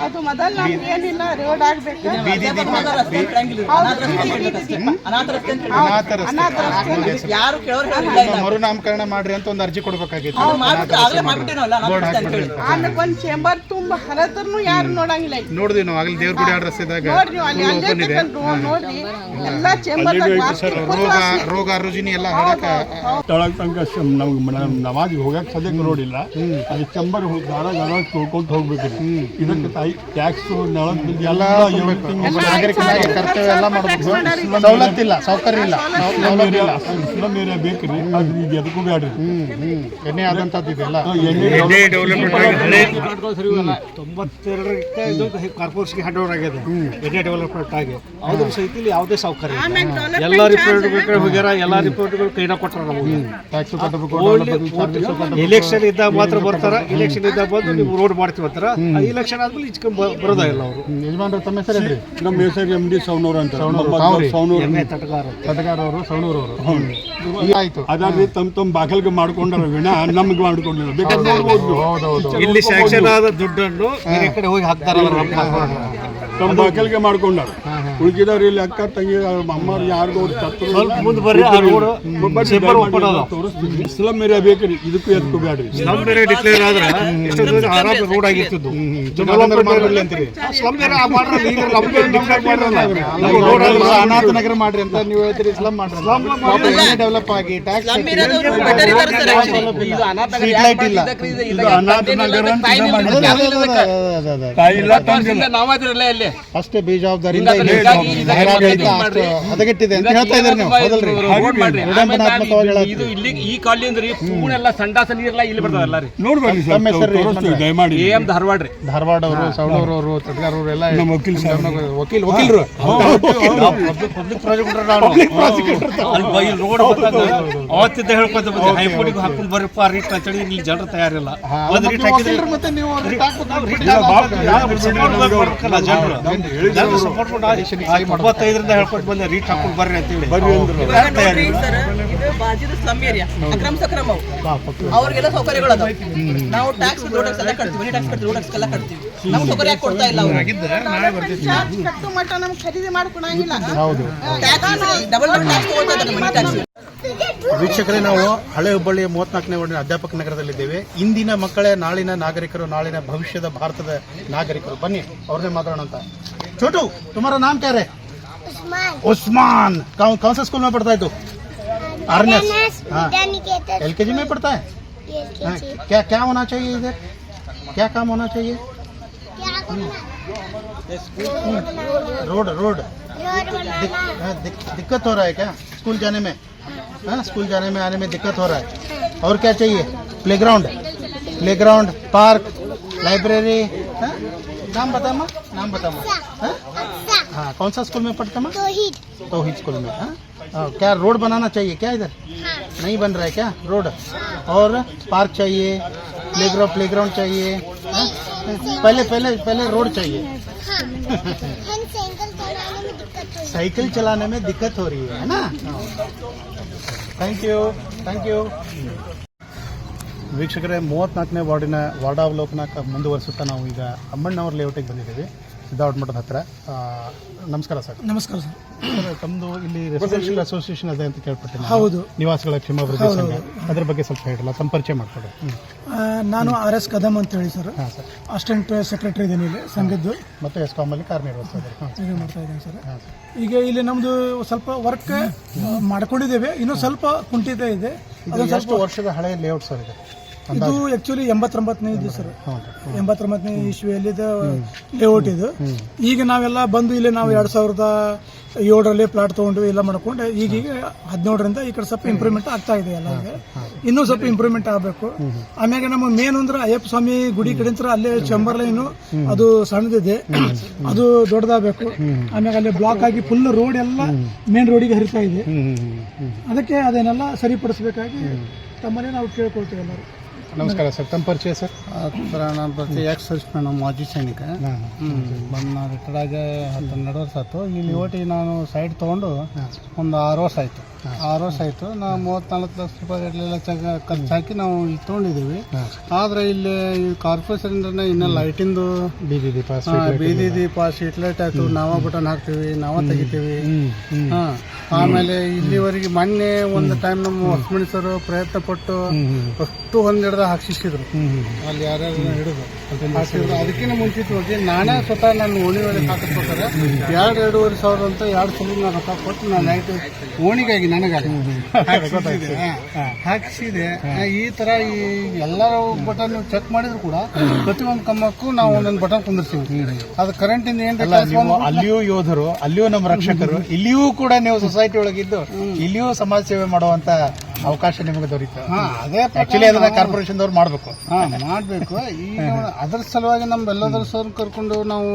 ಅದು ಮೊದಲು ನಮ್ಗೆ ಏನಿಲ್ಲ, ರೋಡ್ ಆಗ್ಬೇಕು. ಮರುನಾಮಕರಣ ಮಾಡ್ರಿ ಅಂತ ಒಂದು ಅರ್ಜಿ ಕೊಡ್ಬೇಕಾಗಿತ್ತು. ಆಮೇಲೆ ಒಂದು ಚೇಂಬರ್ ತುಂಬ ಹರದ್ರೂ ಯಾರು ನೋಡಂಗಿಲ್ಲ. ನೋಡಿದ್ವಿ ನಾವು ಆಗಲಿ ದೇವ್ರ ಗುಡಿ ಅಡ್ರೆಸ್ ಇದ್ದಾಗ ನೋಡ್ರಿ ಎಲ್ಲ ಎಲ್ಲ ಚೇಂಬರ್ದಾಗ ರೋಗ ರುಜಿನಿ ಎಲ್ಲ ಹರಡಕ ತಳಗ್ ತನಕ ನಮ್ಗೆ ನಮಾಜ್ ಹೋಗಕ್ಕೆ ಸದ್ಯಕ್ಕೆ ರೋಡಿಲ್ಲ ಅದು ಚಂಬರ್ ದಾರ ತೊಳ್ಕೊಂತ ಹೋಗ್ಬೇಕು ಇದಕ್ಕೆ ಟ್ಯಾಕ್ಸ್ ನಳದ ಬಿಲ್ ಎಲ್ಲ ನಾಗರಿಕನಾಗಿ ಕರ್ತವ್ಯ ಎಲ್ಲ ಮಾಡಬೇಕು. ಸವಲತ್ತಿಲ್ಲ, ಸೌಕರ್ಯ ಇಲ್ಲ, ಸ್ಲಮ್ ಏರಿಯಾ ಬೇಕ್ರಿ ಅದು ಈಗ ಎದಕ್ಕೂ ಬ್ಯಾಡ್ರಿ. ಎಣ್ಣೆ ಆದಂತದ್ದು ಇದೆಲ್ಲ ಎಣ್ಣೆ ಡೆವಲಪ್ಮೆಂಟ್ 92 ಇದು ಕಾರ್ಪೊರೇಷನ್ಗೆ ಹ್ಯಾಂಡ್ ಓವರ್ ಆಗಿದೆ. ಎಣ್ಣೆ ಡೆವಲಪ್ಮೆಂಟ್ ಆಗಿ ಅದ್ರ ಸಹಿತ ಇಲ್ಲಿ ಯಾವುದೇ ಸೌಕರ್ಯ ಇಲ್ಲ. ಎಲ್ಲ ರಿಪೋರ್ಟ್ ಹೋಗ್ಯಾರ, ಎಲ್ಲ ರಿಪೋರ್ಟ್ಗಳು ಕೈನ ಕೊಟ್ಟರು ನಮಗೆ. ಟ್ಯಾಕ್ಸ್ ಕಟ್ಟಬೇಕು. ಎಲೆಕ್ಷನ್ ಇದ್ದಾಗ ಮಾತ್ರ ಬರ್ತಾರ, ಎಲೆಕ್ಷನ್ ಇದ್ದಾಗ ಬಂದು ನೀವು ರೋಡ್ ಮಾಡ್ತೀವಿ ಅಂತಾರ. ಎಲೆಕ್ಷನ್ ಆದ್ಮೇಲೆ ಇಚ್ಕೊಂಡ್ ಬರೋದಾಗಿಲ್ಲ ಅವರು. ಯಜಮಾನ್ರ ತಮ್ಮ ಹೆಸರು ಏನ್ರಿ? ನಮ್ಮ ಹೆಸರು MD ಸೌನೂರ್ ಅಂತ. ತಟಗಾರ ಅವರು ಸವಣೂರವರು. ಆಯ್ತು, ಅದಾದ್ರೆ ತಮ್ಮ ಬಾಗಿಲ್ಗೆ ಮಾಡ್ಕೊಂಡಾರ ವಿನ ನಮ್ಗೆ ಮಾಡ್ಕೊಂಡಿಲ್ಲ. ಬೇಕಾದ್ರೆ ನೋಡ್ಬೋದು, ಇಲ್ಲಿ ಸ್ಯಾಂಕ್ಷನ್ ಆದ ದುಡ್ಡನ್ನು ಬೇರೆ ಕಡೆ ಹೋಗಿ ಹಾಕ್ತಾರಲ್ಲ, ತಮ್ಮ ಬಾಗಿಲ್ಗೆ ಮಾಡ್ಕೊಂಡಾರ. ಉಳ್ಕಿದವ್ರು ಇಲ್ಲಿ ಅಕ್ಕ ತಂಗಿ ಅಮ್ಮರು ಯಾರಿಗೂ ಸ್ವಲ್ಪ ಮುಂದೆ ಬರ್ರಿ. ಆ ರೋಡ್ ತೋರಿಸ್ತೀವಿ. ಸ್ಲಮ್ ಏರಿಯಾ ಬೇಕ್ರಿ, ಇದಕ್ಕೂ ಎದಕ್ಕೂ ಬ್ಯಾಡ್ರಿ. ಸ್ಲಮ್ ಏರಿಯಾ ಡಿಕ್ಲೇರ್ ಆದ್ರೆ ಎಷ್ಟೊಂದು ಆರಾಮ ರೋಡ್ ಆಗಿರ್ತಿದ್ದು. ಸ್ಲಮ್ ಏರಿಯಾ ಮಾಡ್ರಿ, ಈಗ ನಮ್ಗೆ ಡಿಕ್ಲೇರ್ ಮಾಡಿರಲ್ಲ. ಅನಾಥ ನಗರ ಮಾಡ್ರಿ ಅಂತ ನೀವು ಹೇಳ್ತೀರಿ. ಸ್ಲಮ್ ಮಾಡ್ರಿ, ಡೆವಲಪ್ ಆಗಿ ಟ್ಯಾಕ್ಸ್ ಲೈಟ್ ಇಲ್ಲ, ಇದು ಅನಾಥ ನಗರ ಅಂತ ನಾವಾದ್ರಲ್ಲ ಅಲ್ಲಿ ಅಷ್ಟೇ ಬೇಜವಾಬ್ದಾರಿಯಿಂದ ಹದಗೆಟ್ಟಿದೆ ಅಂತ ಹೇಳ್ತಾ ಇದ್ದಾರೆ ನೀವು. ಹೌದಲ್ರಿ? ಇದು ಇಲ್ಲಿ ಈ ಕಾಲನಿ ಅಂದ್ರೆ ಪೂರ್ಣ ಸಂಡಾಸ ನೀರೆಲ್ಲ ಇಲ್ಲಿ ಬರ್ತಾವಲ್ಲ ರೀ. ನೋಡ್ಬರ್ರಿ ತಮ್ಮ ಹೆಸರು ದಯಮಾಡಿ. AM ಧಾರವಾಡ ರೀ. ಧಾರವಾಡ ಅವರು, ಸವಣೂರವರು, ತಟಗಾರವರು ಎಲ್ಲ ನಮ್ಮ ವಕೀಲ್ ವಕೀಲರು ಪಬ್ಲಿಕ್ ಪ್ರಾಸಿಕ್ಯೂಟರ್ ರೋಡ್ ಅವತ್ತಿದ್ದ ಹೇಳ್ಕೊಂತ ಬಂದೆ, ಹೈಕೋರ್ಟಿಗೆ ಹಾಕೊಂಡು ಬರ್ರಪ್ಪ ರೀಟ್ ಹಚ್ಚಡಿ, ಇಲ್ಲಿ ಜನರು ತಯಾರಿಲ್ಲ. ಮತ್ತೆ ನೀವು ಜನರು ಸಪೋರ್ಟ್ ಮಾಡಿ 95ರಿಂದ ಹೇಳ್ಕೊಂಡು ಬಂದೆ, ರೀಟ್ ಹಾಕೊಂಡು ಬರ್ರಿ ಅಂತೇಳಿ. ಬಾಜಿದ ಸ್ಲಮ್ ಏರಿಯಾ ಅಕ್ರಮ್ ಸಕ್ರಮ್ ಅವ್ರಿಗೆಲ್ಲ ಸೌಕರ್ಯಗಳು ಅದಾವ. ನಾವು ಟ್ಯಾಕ್ಸ್ ರೋಡ್ ಟ್ಯಾಕ್ಸ್ ಎಲ್ಲ ಕಟ್ತೀವಿ, ಟ್ಯಾಕ್ಸ್ ಕಟ್ತೀವಿ, ರೋಡ್ ಟ್ಯಾಕ್ಸ್ ಎಲ್ಲ ಕಟ್ತೀವಿ. ನಮ್ಗೆ ಸೌಕರ್ಯ ಯಾಕೆ ಕೊಡ್ತಾ ಇಲ್ಲ ಅವರು? ಚಾರ್ಜ್ ಕಟ್ಟು ಮಟ್ಟ ನಮ್ಗೆ ಖರೀದಿ ಮಾಡ್ಕೊಳಂಗಿಲ್ಲ. ಡಬಲ್ ಟ್ಯಾಕ್ಸ್ ತಗೊಳ್ತಾ ಇದ್ದಾರೆ, ಮನಿ ಟ್ಯಾಕ್ಸ್. ವೀಕ್ಷಕರೇ, ನಾವು ಹಳೆ ಹುಬ್ಬಳ್ಳಿಯ 34ನೇ ವಾರ್ಡಿನ ಅಧ್ಯಾಪಕ ನಗರದಲ್ಲಿದ್ದೇವೆ. ಇಂದಿನ ಮಕ್ಕಳೇ ನಾಳಿನ ನಾಗರಿಕರು, ನಾಳಿನ ಭವಿಷ್ಯದ ಭಾರತದ ನಾಗರಿಕರು. ಬನ್ನಿ ಅವ್ರನ್ನೇ ಮಾತಾಡೋಣ ಅಂತ. छोटू, तुम्हारा नाम क्या है? उस्मान। कौन सा स्कूल में पढ़ता है तू? आरएनएस। हाँ, LKG में पढ़ता है। क्या क्या होना चाहिए इधर? क्या काम होना चाहिए? रोड रोड दिक्कत हो रहा है क्या स्कूल जाने में? हाँ, स्कूल जाने में आने में दिक्कत हो रहा है. और क्या चाहिए? Playground, park, library. नाम बता माँ, नाम बता माँ. हाँ, कौन सा स्कूल में पढ़ता माँ? तौहीद स्कूल में. हाँ, क्या रोड बनाना चाहिए क्या इधर? नहीं बन रहा है क्या रोड? और पार्क चाहिए, प्लेग्राउंड चाहिए. पहले रोड चाहिए. साइकिल चलाने में दिक्कत हो रही है ना? Thank you. ವೀಕ್ಷಕರೇ, 34ನೇ ವಾರ್ಡಿನ ವಾರ್ಡಾವಲೋಕನಕ್ಕೆ ಮುಂದುವರಿಸುತ್ತಾ ನಾವು ಈಗ ಅಮ್ಮಣ್ಣವರ ಲೇಔಟಿಗೆ ಬಂದಿದ್ದೀವಿ, ಸಿದ್ದಾವಡ್ ಮಠದ ಹತ್ರ. ನಮಸ್ಕಾರ ಸರ್. ನಮಸ್ಕಾರ ಸರ್. ತಮ್ಮದು ಇಲ್ಲಿ ರೆಸಿಡೆನ್ಷಿಯಲ್ ಅಸೋಸಿಯೇಷನ್ ಇದೆ ಅಂತ ಕೇಳ್ಪಟ್ಟೆ. ಹೌದು. ನಿವಾಸಿಗಳ ಕ್ಷೇಮಾಭಿವೃದ್ಧಿ ಸಂಘ, ಅದ್ರ ಬಗ್ಗೆ ಸ್ವಲ್ಪ ಹೇಳಿಲ್ಲ, ತಮ್ಮ ಪರಿಚಯ ಮಾಡ್ಕೊಡಿ. ನಾನು RS ಕದಮ್ ಅಂತ ಹೇಳಿ ಸರ್. ಅಸಿಸ್ಟೆಂಟ್ ಸೆಕ್ರೆಟರಿ ಇದ್ದೀನಿ ಇಲ್ಲಿ ಸಂಘದ್ದು. ಮತ್ತು ಎಸ್ಕಾಂ ಅಲ್ಲಿ ಕಾರ್ಯನಿರ್ವಹಿಸ್ತಾ ಮಾಡ್ತಾ ಇದ್ದೀನಿ ಸರ್. ಈಗ ಇಲ್ಲಿ ನಮ್ದು ಸ್ವಲ್ಪ ವರ್ಕ್ ಮಾಡ್ಕೊಂಡಿದ್ದೇವೆ, ಇನ್ನೂ ಸ್ವಲ್ಪ ಕುಂಠಿತ ಇದೆ. ಎಷ್ಟು ವರ್ಷದ ಹಳೆಯ ಲೇಔಟ್ ಸರ್ ಇದೆ? ಇದು ಆಕ್ಚುಲಿ 89ನೇ ಇದೆ ಸರ್. 89ನೇ ಇಸ್ವಿಯಲ್ಲಿ ಲೇಔಟ್ ಇದು. ಈಗ ನಾವೆಲ್ಲ ಬಂದು ಇಲ್ಲಿ ನಾವು 2007ರಲ್ಲಿ ಪ್ಲಾಟ್ ತಗೊಂಡು ಎಲ್ಲ ಮಾಡ್ಕೊಂಡು ಈಗೀಗ 17ರಿಂದ ಈ ಕಡೆ ಸ್ವಲ್ಪ ಇಂಪ್ರೂವ್ಮೆಂಟ್ ಆಗ್ತಾ ಇದೆ. ಎಲ್ಲ ಈಗ ಇನ್ನೂ ಸ್ವಲ್ಪ ಇಂಪ್ರೂವ್ಮೆಂಟ್ ಆಗಬೇಕು. ಆಮ್ಯಾಗ ನಮ್ಮ ಮೇನ್ ಅಂದ್ರೆ ಅಯ್ಯಪ್ಪ ಸ್ವಾಮಿ ಗುಡಿ ಕಡೆ ಅಲ್ಲೇ ಚೇಂಬರ್ ಲೈನು ಅದು ಸಣ್ಣದಿದೆ, ಅದು ದೊಡ್ಡದಾಗಬೇಕು. ಆಮ್ಯಾಗ ಅಲ್ಲಿ ಬ್ಲಾಕ್ ಆಗಿ ಫುಲ್ ರೋಡ್ ಎಲ್ಲ ಮೇನ್ ರೋಡಿಗೆ ಹರಿತಾ ಇದೆ. ಅದಕ್ಕೆ ಅದನ್ನೆಲ್ಲ ಸರಿಪಡಿಸಬೇಕಾಗಿ ತಮ್ಮನ್ನೇ ನಾವು ಕೇಳ್ಕೊಳ್ತೀವಿ ಎಲ್ಲರೂ. ನಮಸ್ಕಾರ ಸರ್, ತಮ್ಮ ಪರಿಚಯ ಸರ್? ನನ್ನ ಪರಿಚಯ ಎಕ್ಸ್ ಸರ್ವಿಸ್ಮೆನ್, ಮಾಜಿ ಸೈನಿಕ. ಬಂದು ನಾನು ರಿಟೈರ್ಡ್ ಆಗಿ 12 ವರ್ಷ ಆಯ್ತು. ಇಲ್ಲಿ ಒಟ್ಟಿಗೆ ನಾನು ಸೈಟ್ ತೊಗೊಂಡು ಒಂದು 6 ವರ್ಷ ಆಯಿತು. 6 ವರ್ಷ ಆಯಿತು. ನಾವು 34 ಲಕ್ಷ ರೂಪಾಯಿ ಎಲ್ಲ ಖರ್ಚು ಹಾಕಿ ನಾವು ಇಲ್ಲಿ ತೊಗೊಂಡಿದ್ದೀವಿ. ಆದರೆ ಇಲ್ಲಿ ಈ ಕಾರ್ಪೊರೇಷನ್ ಇನ್ನೂ ಲೈಟಿಂದು ಬೀದಿ ದೀಪ, ಸ್ಟ್ರೀಟ್ ಲೈಟ್ ಆಯಿತು, ನಾವ ಬಟನ್ ಹಾಕ್ತೀವಿ, ನಾವ ತೆಗಿತೀವಿ. ಹಾಂ, ಆಮೇಲೆ ಇಲ್ಲಿವರೆಗೆ ಮೊನ್ನೆ ಒಂದು ಟೈಮ್ ನಮ್ಮ ಹೊಸಮನಿ ಸರ್ ಪ್ರಯತ್ನ ಪಟ್ಟು ಅಷ್ಟು ಹೊಂದಿಡ್ದ ಹಾಕ್ಸಿದ್ರು ಅಲ್ಲಿ ಯಾರ್ಯಾರು ಹಿಡಿದು ಹಾಕ್ಸಿದ್ರು. ಅದಕ್ಕಿಂತ ಮುಂಚಿತವಾಗಿ ನಾನೇ ಸ್ವತಃ ನಾನು ಓಣಿ ಒಳಗೆ ಹಾಕಿಸ್ಬೇಕಾದ್ರೆ 2-2.5 ಸಾವಿರ ಅಂತ 2 ಸಲ ನಾನು ರೊಕ್ಕ ಕೊಟ್ಟು ನಾನು ನೈಟ್ ಓಣಿಗಾಗಿ ನನಗಾಗಿ ಹಾಕಿಸಿದೆ. ಈ ತರ ಈ ಎಲ್ಲರೂ ಬಟನ್ ಚೆಕ್ ಮಾಡಿದ್ರು ಕೂಡ ಪ್ರತಿಯೊಂದು ಕಂಬಕ್ಕೂ ನಾವು ಒಂದೊಂದು ಬಟನ್ ಕುಂದಿರ್ತೀವಿ. ಅದು ಕರೆಂಟಿಂದ ಏನ್ ಅಲ್ಲಿಯೂ ಯೋಧರು, ಅಲ್ಲಿಯೂ ನಮ್ಮ ರಕ್ಷಕರು, ಇಲ್ಲಿಯೂ ಕೂಡ ನೀವು ಸೊಸೈಟಿ ಒಳಗಿದ್ದು ಇಲ್ಲಿಯೂ ಸಮಾಜ ಸೇವೆ ಮಾಡುವಂತ ಅವಕಾಶ ನಿಮಗೆ ದೊರೀತು. ಅದೇ ಆಕ್ಚುಲಿ ಅದನ್ನ ಕಾರ್ಪೊರೇಷನ್ ದವ್ರು ಮಾಡ್ಬೇಕು. ಮಾಡಬೇಕು. ಈಗ ಅದರ ಸಲುವಾಗಿ ನಮ್ಮೆಲ್ಲದರ ಸರ್ ಕರ್ಕೊಂಡು ನಾವು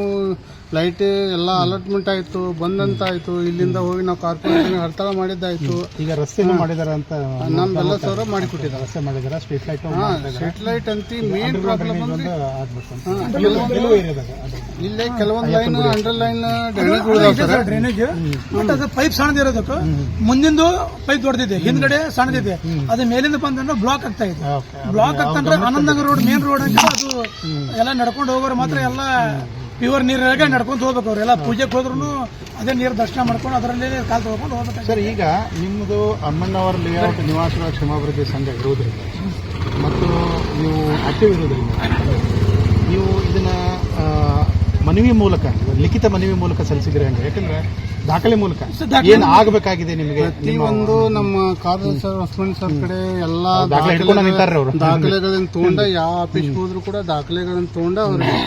ಲೈಟ್ ಎಲ್ಲ ಅಲಾಟ್ಮೆಂಟ್ ಆಯ್ತು, ಬಂದಂತ ಆಯ್ತು. ಇಲ್ಲಿಂದ ಹೋಗಿ ನಾವು ಕಾರ್ಪೊರೇಷನ್ ಹಡ್ತಾಳ ಮಾಡಿದ್ದಾಯ್ತು. ಈಗ ರಸ್ತೆನೂ ಮಾಡಿದಾರೆ ಅಂತ ನಮ್ಮೆಲ್ಲ ಸರ್ ಮಾಡಿಕೊಟ್ಟಿದ್ದಾರೆ. ರಸ್ತೆ ಮಾಡಿದಾರೆ, ಸ್ಟ್ರೀಟ್ ಲೈಟ್ ಸ್ಟ್ರೀಟ್ ಲೈಟ್ ಅಂತ ಮೇನ್ ಪ್ರಾಬ್ಲಮ್ ಅಂದ್ರೆ ಆಗ್ಬೇಕು. ಇಲ್ಲೇ ಕೆಲವೊಂದು line under line drainage but ಅದು ಪೈಪ್ ಸಣ್ಣದಿರೋದಕ್ಕೆ ಮುಂದಿಂದು ಪೈಪ್ ದೊಡ್ಡದಿದೆ, ಹಿಂದ್ಗಡೆ ಸಣ್ಣದಿದೆ. ಅದು ಮೇಲಿಂದ ಬಂದ್ರೆ ಬ್ಲಾಕ್ ಆಗ್ತಾ ಇದೆ. Block ಆಗ್ತಂದ್ರೆ Anandnagar road main road ಅಂತ ಅದು ಎಲ್ಲ ನಡ್ಕೊಂಡು ಹೋಗೋರು ಮಾತ್ರ ಎಲ್ಲ ಪ್ಯೂರ್ ನೀರಾಗ ನಡ್ಕೊಂಡು ಹೋಗ್ಬೇಕು. ಅವ್ರೆಲ್ಲ ಪೂಜೆಗೆ ಹೋದ್ರು ಅದೇ ನೀರು ದರ್ಶನ ಮಾಡ್ಕೊಂಡು ಅದರಲ್ಲೇ ಕಾಲು ತಗೊಂಡು ಹೋಗ್ಬೇಕು. ಸರ್, ಈಗ ನಿಮ್ಮದು ಅಮ್ಮಣ್ಣವರ ಲೇಔಟ್ ನಿವಾಸಿಗಳ ಕ್ಷೇಮಾಭಿವೃದ್ಧಿ ಸಂಘ ಇರೋದ್ರಿಂದ ಮತ್ತು ನೀವು ಆಕ್ಟಿವ್ ಇರೋದ್ರಿಂದ ನೀವು ಇದನ್ನ ಮನವಿ ಮೂಲಕ, ಲಿಖಿತ ಮನವಿ ಮೂಲಕ ಸಲ್ಲಿಸಿದ್ರೆ ಹಂಗೆ, ಯಾಕಂದ್ರೆ ದಾಖಲೆ ಮೂಲಕ ಏನ್ ಆಗಬೇಕಾಗಿದೆ ನಿಮಗೆ? ಪ್ರತಿಯೊಂದು ನಮ್ಮ ಕಾರ್ಯದರ್ಶಿ ಸರ್, ಹೊಸಮನಿ ಸರ್ ಕಡೆ ಎಲ್ಲ ದಾಖಲೆಗಳನ್ನು ತಗೊಂಡ ಯಾವ ಆಫೀಸ್ಗೆ ಹೋದ್ರು ಕೂಡ ದಾಖಲೆಗಳನ್ನು ತಗೊಂಡ ಅವ್ರಿಗೆ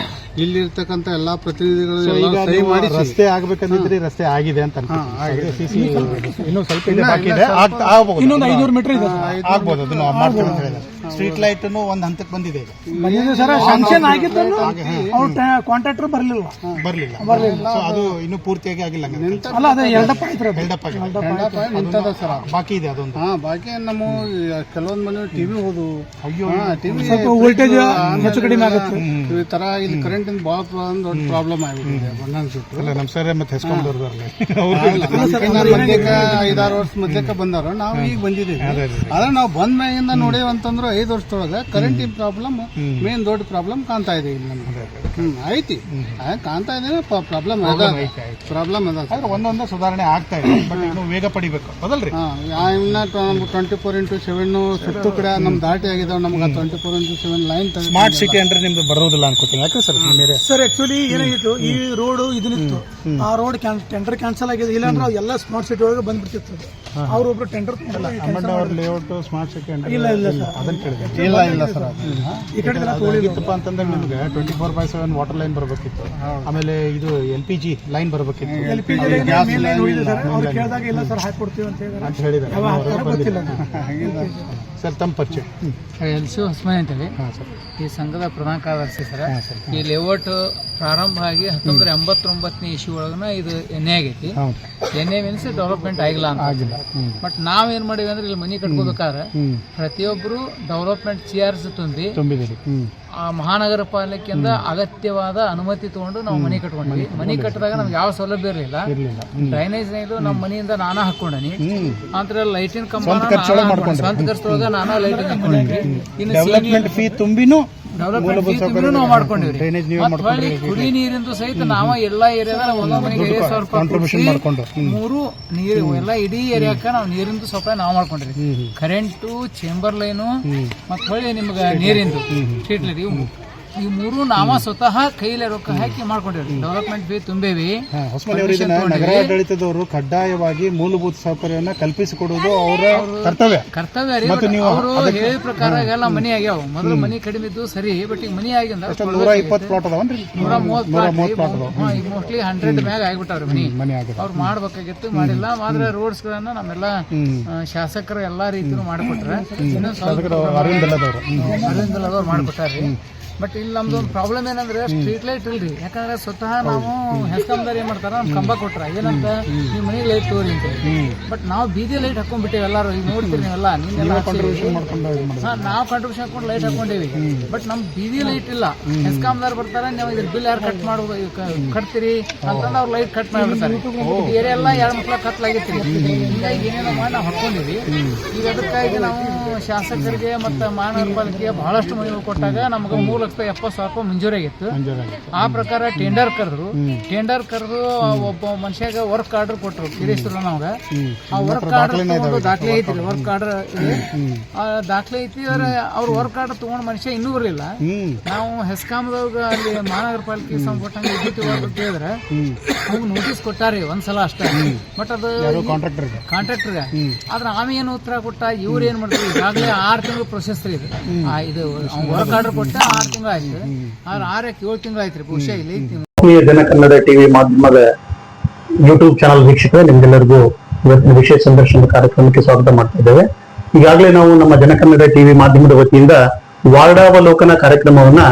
ಇಲ್ಲಿರ್ತಕ್ಕಂಥ ಎಲ್ಲಾ ಪ್ರತಿನಿಧಿಗಳು ಮಾಡಿ ರಸ್ತೆ ಆಗ್ಬೇಕಂದಿದ್ರೆ ರಸ್ತೆ ಆಗಿದೆ ಅಂತ ಇನ್ನೂ ಸ್ವಲ್ಪ ಇನ್ನೊಂದು 500 ಮೀಟರ್ ಇದೆ ಆಗ್ಬೋದು. ಅದನ್ನು ಮಾಡ್ತೀವಿ ಅಂತ ಹೇಳಿದ್ರೆ ಸ್ಟ್ರೀಟ್ ಲೈಟ್ ಒಂದು ಹಂತಕ್ಕೆ ಬಂದಿದೆ. ಸರ್ ಶಾಂಕ್ಷನ್ ಆಗಿದ್ದು ಅವ್ರು ಕಾಂಟ್ರಾಕ್ಟರ್ ಬರಲಿಲ್ಲ. ಅದು ಇನ್ನೂ ಪೂರ್ತಿಯಾಗಿ ಆಗಿಲ್ಲ. ಅಲ್ಲ, ಅದು ಎರಡಪ್ಪ ಬಾಕಿ ಇದೆ ಅದೊಂದು. ಬಾಕಿ ನಮ್ಮ ಕೆಲವೊಂದು ಮನೆ ಟಿವಿ ಹೋದು, ಟಿವಿ ಸ್ವಲ್ಪ ವೋಲ್ಟೇಜ್ ಹೆಚ್ಚು ಕಡಿಮೆ ಆಗುತ್ತೆ. ಈ ತರ ಇಲ್ಲಿ ಕರೆಂಟ್ ಬಹಳ ದೊಡ್ಡ ಪ್ರಾಬ್ಲಮ್ ಆಗಿಬಿಟ್ಟಿದೆ. ನಮ್ಮ ಸರ್ ಮತ್ತೆ ಹೆಸ್ಕೊಂಡ್ಬರ್ದಾರಲ್ಲ, 5-6 ವರ್ಷ ಮಧ್ಯಕ್ಕೆ ಬಂದಾರ. ನಾವು ಈಗ ಬಂದಿದ್ದೀವಿ. ಆದ್ರೆ ನಾವು ಬಂದ ಮ್ಯಾಗಿಂದ ನೋಡೇವ್ ಅಂತಂದ್ರೆ 5 ವರ್ಷದೊಳಗೆ ಕರೆಂಟ್ ಪ್ರಾಬ್ಲಮ್ ಮೇನ್ ದೊಡ್ಡ ಪ್ರಾಬ್ಲಮ್ ಕಾಣ್ತಾ ಇದೆ ಇಲ್ಲಿ ನಮ್ಗೆ. ಐತಿ ಕಾಣ್ತಾ ಇದೆ, ಪ್ರಾಬ್ಲಮ್ ಅದ. ಒಂದೊಂದೇ ಸುಧಾರಣೆ ಆಗ್ತಾ ಇದೆ, ಬಟ್ ಇನ್ನು ವೇಗ ಪಡಿಬೇಕು. ಹೌದಲ್ರಿ? ಇನ್ನ 24x7 ಸುತ್ತು ಕಡೆ ನಮ್ ದಾಟಿ ಆಗಿದಾವೆ. ನಮ್ಗೆ 24x7 ಲೈನ್ ಸ್ಮಾರ್ಟ್ ಸಿಟಿ ಅಂದ್ರೆ ನಿಮ್ದು ಬರೋದಿಲ್ಲ ಅನ್ಕೋತೀನಿ. ಯಾಕೆ ಸರ್? ಸರ್ ಆಕ್ಚುಲಿ ಏನಾಗಿತ್ತು, ಈ ರೋಡ್ ಇದನ್ನಿತ್ತು, ಆ ರೋಡ್ ಟೆಂಡರ್ ಕ್ಯಾನ್ಸಲ್ ಆಗಿದೆ. ಇಲ್ಲಾಂದ್ರೆ ಎಲ್ಲ ಸ್ಮಾರ್ಟ್ ಸಿಟಿ ಒಳಗೆ ಬಂದ್ಬಿಡ್ತಿತ್ತು. ಅವ್ರೊಬ್ರು ಟೆಂಡರ್ ಲೇಔಟ್ ಸ್ಮಾರ್ಟ್ ಸಿಟಿ ಇಲ್ಲ ಸರ್, ಅದನ್ನ ಕೇಳಿದೆ. ಇಲ್ಲ ಸರ್, ಈ ಕಡೆ ತೋಳಿತ್ತಪ್ಪ ಅಂತಂದ್ರೆ ನಿಮ್ಗೆ 24/7 ವಾಟರ್ ಲೈನ್ ಬರಬೇಕಿತ್ತು. ಆಮೇಲೆ ಇದು LPG ಲೈನ್ ಬರಬೇಕಿತ್ತು. ಅವ್ರು ಕೇಳಿದಾಗ ಇಲ್ಲ ಸರ್ ಹಾಕೊಡ್ತೀವಿ ಅಂತ ಹೇಳಿದ್ದಾರೆ. ಸರ್, ತಮ್ಮ ಪರಿಚಯ? LC ಹೊಸಮನಿ ಅಂತೇಳಿ ಈ ಸಂಘದ ಪ್ರಧಾನ ಕಾರ್ಯದರ್ಶಿ ಸರ್. ಈ ಲೇಔಟ್ ಪ್ರಾರಂಭ ಆಗಿ 1989ನೇ ಇಶ್ಯೂ ಒಳಗನ ಇದು NA ಆಗೈತಿ. NA ಮೀನ್ಸ್ ಡೆವಲಪ್ಮೆಂಟ್ ಆಗಿಲ್ಲ ಅಂತ. ಬಟ್ ನಾವೇನ್ ಮಾಡಿವಿ ಅಂದ್ರೆ ಇಲ್ಲಿ ಮನಿ ಕಟ್ಕೋಬೇಕಾದ್ರೆ ಪ್ರತಿಯೊಬ್ಬರು ಡೆವಲಪ್ಮೆಂಟ್ CRs ತುಂಬಿದಿರಿ. ಆ ಮಹಾನಗರ ಪಾಲಿಕೆಯಿಂದ ಅಗತ್ಯವಾದ ಅನುಮತಿ ತಗೊಂಡು ನಾವು ಮನಿ ಕಟ್ಕೊಂಡ್ವಿ. ಮನಿ ಕಟ್ಟಿದಾಗ ನಮ್ಗೆ ಯಾವ ಸೌಲಭ್ಯ ಇರಲಿಲ್ಲ. ಡ್ರೈನೇಜ್ ನೀರು ನಮ್ಮ ಮನೆಯಿಂದ ನಾನಾ ಹಾಕೊಂಡನಿ. ಅಂದ್ರೆ ಲೈಟಿನ ಕಂಬ ಸ್ವಂತ ಖರ್ಚೊಳಗ ನಾನಾ ಲೈಟಿಂಗ್ ಹಾಕೊಂಡ್ವಿ. ಡೆವಲಪ್ಮೆಂಟ್ ಫೀ ತುಂಬಿನೂ ನಾವು ಮಾಡ್ಕೊಂಡಿವಿ. ಕುಡಿ ನೀರಿಂದು ಸಹಿತ ನಾವ ಎಲ್ಲಾ ಏರಿಯಾದ ಒಂದೊಂದು ಮನೆಗೆ 50,000 ರೂಪಾಯಿ ಮೂರು ನೀರು ಎಲ್ಲ ಇಡೀ ಏರಿಯಾಕ ನಾವು ನೀರಿಂದು ಸಪ್ಲೈ ನಾವು ಮಾಡ್ಕೊಂಡಿರಿ. ಕರೆಂಟು, ಚೇಂಬರ್ ಲೈನು ಮತ್ತೆ ಹೊಳ್ಳಿ ನಿಮ್ಗೆ ನೀರಿಂದು ಸ್ಟ್ರೀಟ್ ಲೈಟ್ ಈ ಮೂರು ನಾವ ಸ್ವತಃ ಕೈಲೇ ರೊಕ್ಕ ಹಾಕಿ ಮಾಡ್ಕೊಂಡಿವಿ. Development fee ತುಂಬೇವಿ. ನಗರಾಡಳಿತದವರು ಕಡ್ಡಾಯವಾಗಿ ಮೂಲಭೂತ ಸೌಕರ್ಯವನ್ನ ಕಲ್ಪಿಸಿಕೊಡುವುದು ಅವರ ಕರ್ತವ್ಯ ರೀ. ಅವರು ಹೇಳಿದ ಪ್ರಕಾರ ಎಲ್ಲ ಮನಿ ಆಗ್ಯಾವ. ಮೊದಲು ಮನಿ ಕಡಿಮೆ ಇದ್ದು ಸರಿ, ಬಟ್ ಈಗ ಮನಿ ಆಗಿಂದ 120 ಪ್ಲಾಟ್ ಅದಾವನ್ರಿ? 130 ಪ್ಲಾಟ್ ಈಗ ಮೋಸ್ಟ್ಲಿ 100 ಮ್ಯಾಗ ಆಗ್ಬಿಟ್ಟವ್ರಿ ಮನಿ. ಅವ್ರು ಮಾಡ್ಬೇಕಾಗಿತ್ತು, ಮಾಡಿಲ್ಲ. ಆದ್ರೆ ರೋಡ್ಸ್ ಗಳನ್ನ ನಮ್ಮೆಲ್ಲ ಶಾಸಕರು ಎಲ್ಲಾ ರೀತಿಯೂ ಮಾಡಿಕೊಟ್ರೆ ಅರವಿಂದಲದವ್ರು ಮಾಡಿಕೊಟ್ಟಾರ್ರಿ. ಬಟ್ ಇಲ್ಲಿ ನಮ್ದು ಒಂದು ಪ್ರಾಬ್ಲಮ್ ಏನಂದ್ರೆ ಸ್ಟ್ರೀಟ್ ಲೈಟ್ ಇಲ್ರಿ. ಯಾಕಂದ್ರೆ ಸ್ವತಃ ನಾವು ಹೆಸ್ಕಾಮ್ದಾರ ಏನ್ ಮಾಡ್ತಾರ, ನಮ್ ಕಂಬ ಕೊಟ್ರ ಏನಂತ ನೀವು ಮನೆಗೆ ಲೈಟ್ ತೋರಿ ಅಂತ. ಬಟ್ ನಾವು ಬೀದಿ ಲೈಟ್ ಹಾಕೊಂಡ್ಬಿಟ್ಟೇವಿ ಎಲ್ಲಾರು. ಈಗ ನೋಡ್ತೀರಿ ನೀವೆಲ್ಲ, ನಾವು ಕಾಂಟ್ರಿಬ್ಯೂಷನ್ ಹಾಕೊಂಡು ಲೈಟ್ ಹಾಕೊಂಡೇವಿ. ಬಟ್ ನಮ್ ಬೀದಿ ಲೈಟ್ ಇಲ್ಲ. ಹೆಸ್ಕಾಮ್ದಾರ್ ಬರ್ತಾರ, ನೀವು ಇದ್ರ ಬಿಲ್ ಯಾರು ಕಟ್ ಮಾಡ್ಬೋದು, ಕಟ್ತೀರಿ ಅಂತಂದ್ರೆ ಅವ್ರು ಲೈಟ್ ಕಟ್ ಮಾಡ್ಬಿಡ್ತಾರೆ. ಏರಿಯಾ ಎಲ್ಲ 2 ಮಕ್ಳ ಕತ್ಲಾಗಿತ್ತು. ಹೀಗಾಗಿ ಏನೇನೋ ಮಾಡಿ ನಾವು ಹಾಕೊಂಡಿವಿ. ಈಗ ಅದಕ್ಕಾಗಿ ನಾವು ಶಾಸಕರಿಗೆ ಮತ್ತೆ ಮಹಾನಗರ ಪಾಲಿಕೆಗೆ ಬಹಳಷ್ಟು ಮನವಿ ಕೊಟ್ಟಾಗ ನಮ್ಗೆ 3 ₹60,000 ಮಂಜೂರಾಗಿತ್ತು. ಆ ಪ್ರಕಾರ ಟೆಂಡರ್ ಕರೆದು ಒಬ್ಬ ಮನುಷ್ಯಾಗ ವರ್ಕ್ ಆರ್ಡರ್ ಕೊಟ್ಟರು ಕಿರೇಶ್ವರ ನಮ್ಗ. ಆ ವರ್ಕ್ ಆರ್ಡರ್ ದಾಖಲೆ ಐತಿ, ವರ್ಕ್ ಆರ್ಡರ್ ಇದೆ, ದಾಖಲೆ ಐತಿ. ಅವ್ರ ವರ್ಕ್ ಆರ್ಡರ್ ತಗೊಂಡ್ ಮನುಷ್ಯ ಇನ್ನೂ ಬರಲಿಲ್ಲ. ನಾವು ಹೆಸ್ಕಾಮ್ದಾಗ ಅಲ್ಲಿ ಮಹಾನಗರ ಪಾಲಿಕೆ ಸಂಬಂಧಪಟ್ಟಂಗೆ ವಿದ್ಯುತ್ ವರ್ಗ ಕೇಳಿದ್ರೆ ಅವ್ನು ನೋಟಿಸ್ ಕೊಟ್ಟಾರಿ ಒಂದ್ಸಲ ಅಷ್ಟೇ. ಬಟ್ ಅದು ಕಾಂಟ್ರಾಕ್ಟರ್ಗೆ ಆದ್ರೆ ಆಮೇನು ಉತ್ತರ ಕೊಟ್ಟ, ಇವ್ರು ಏನ್ ಮಾಡ್ತಾರೆ ಈಗಾಗಲೇ 6 ತಿಂಗಳು ಪ್ರೊಸೆಸ್ ರೀ ಇದು ವರ್ಕ್ ಆರ್ಡರ್ ಕೊಟ್ಟ 6 ತಿಂಗಳು ಆಯ್ತು. ಆದ್ರೆ 6-7 ತಿಂಗಳು ಆಯ್ತು ರೀ ಬಹುಶಃ ಇಲ್ಲಿ. ಜನ ಕನ್ನಡ ಟಿವಿ ಮಾಧ್ಯಮದ ಯೂಟ್ಯೂಬ್ ಚಾನಲ್ ವೀಕ್ಷಕರೇ, ನಿಮ್ಗೆಲ್ಲರಿಗೂ ಇವತ್ತಿನ ವಿಶೇಷ ಸಂದರ್ಶನದ ಕಾರ್ಯಕ್ರಮಕ್ಕೆ ಸ್ವಾಗತ ಮಾಡ್ತಾ ಇದ್ದೇವೆ. ಈಗಾಗಲೇ ನಾವು ನಮ್ಮ ಜನಕನ್ನಡ ಟಿವಿ ಮಾಧ್ಯಮದ ವತಿಯಿಂದ ವಾರ್ಡಾವಲೋಕನ ಕಾರ್ಯಕ್ರಮವನ್ನ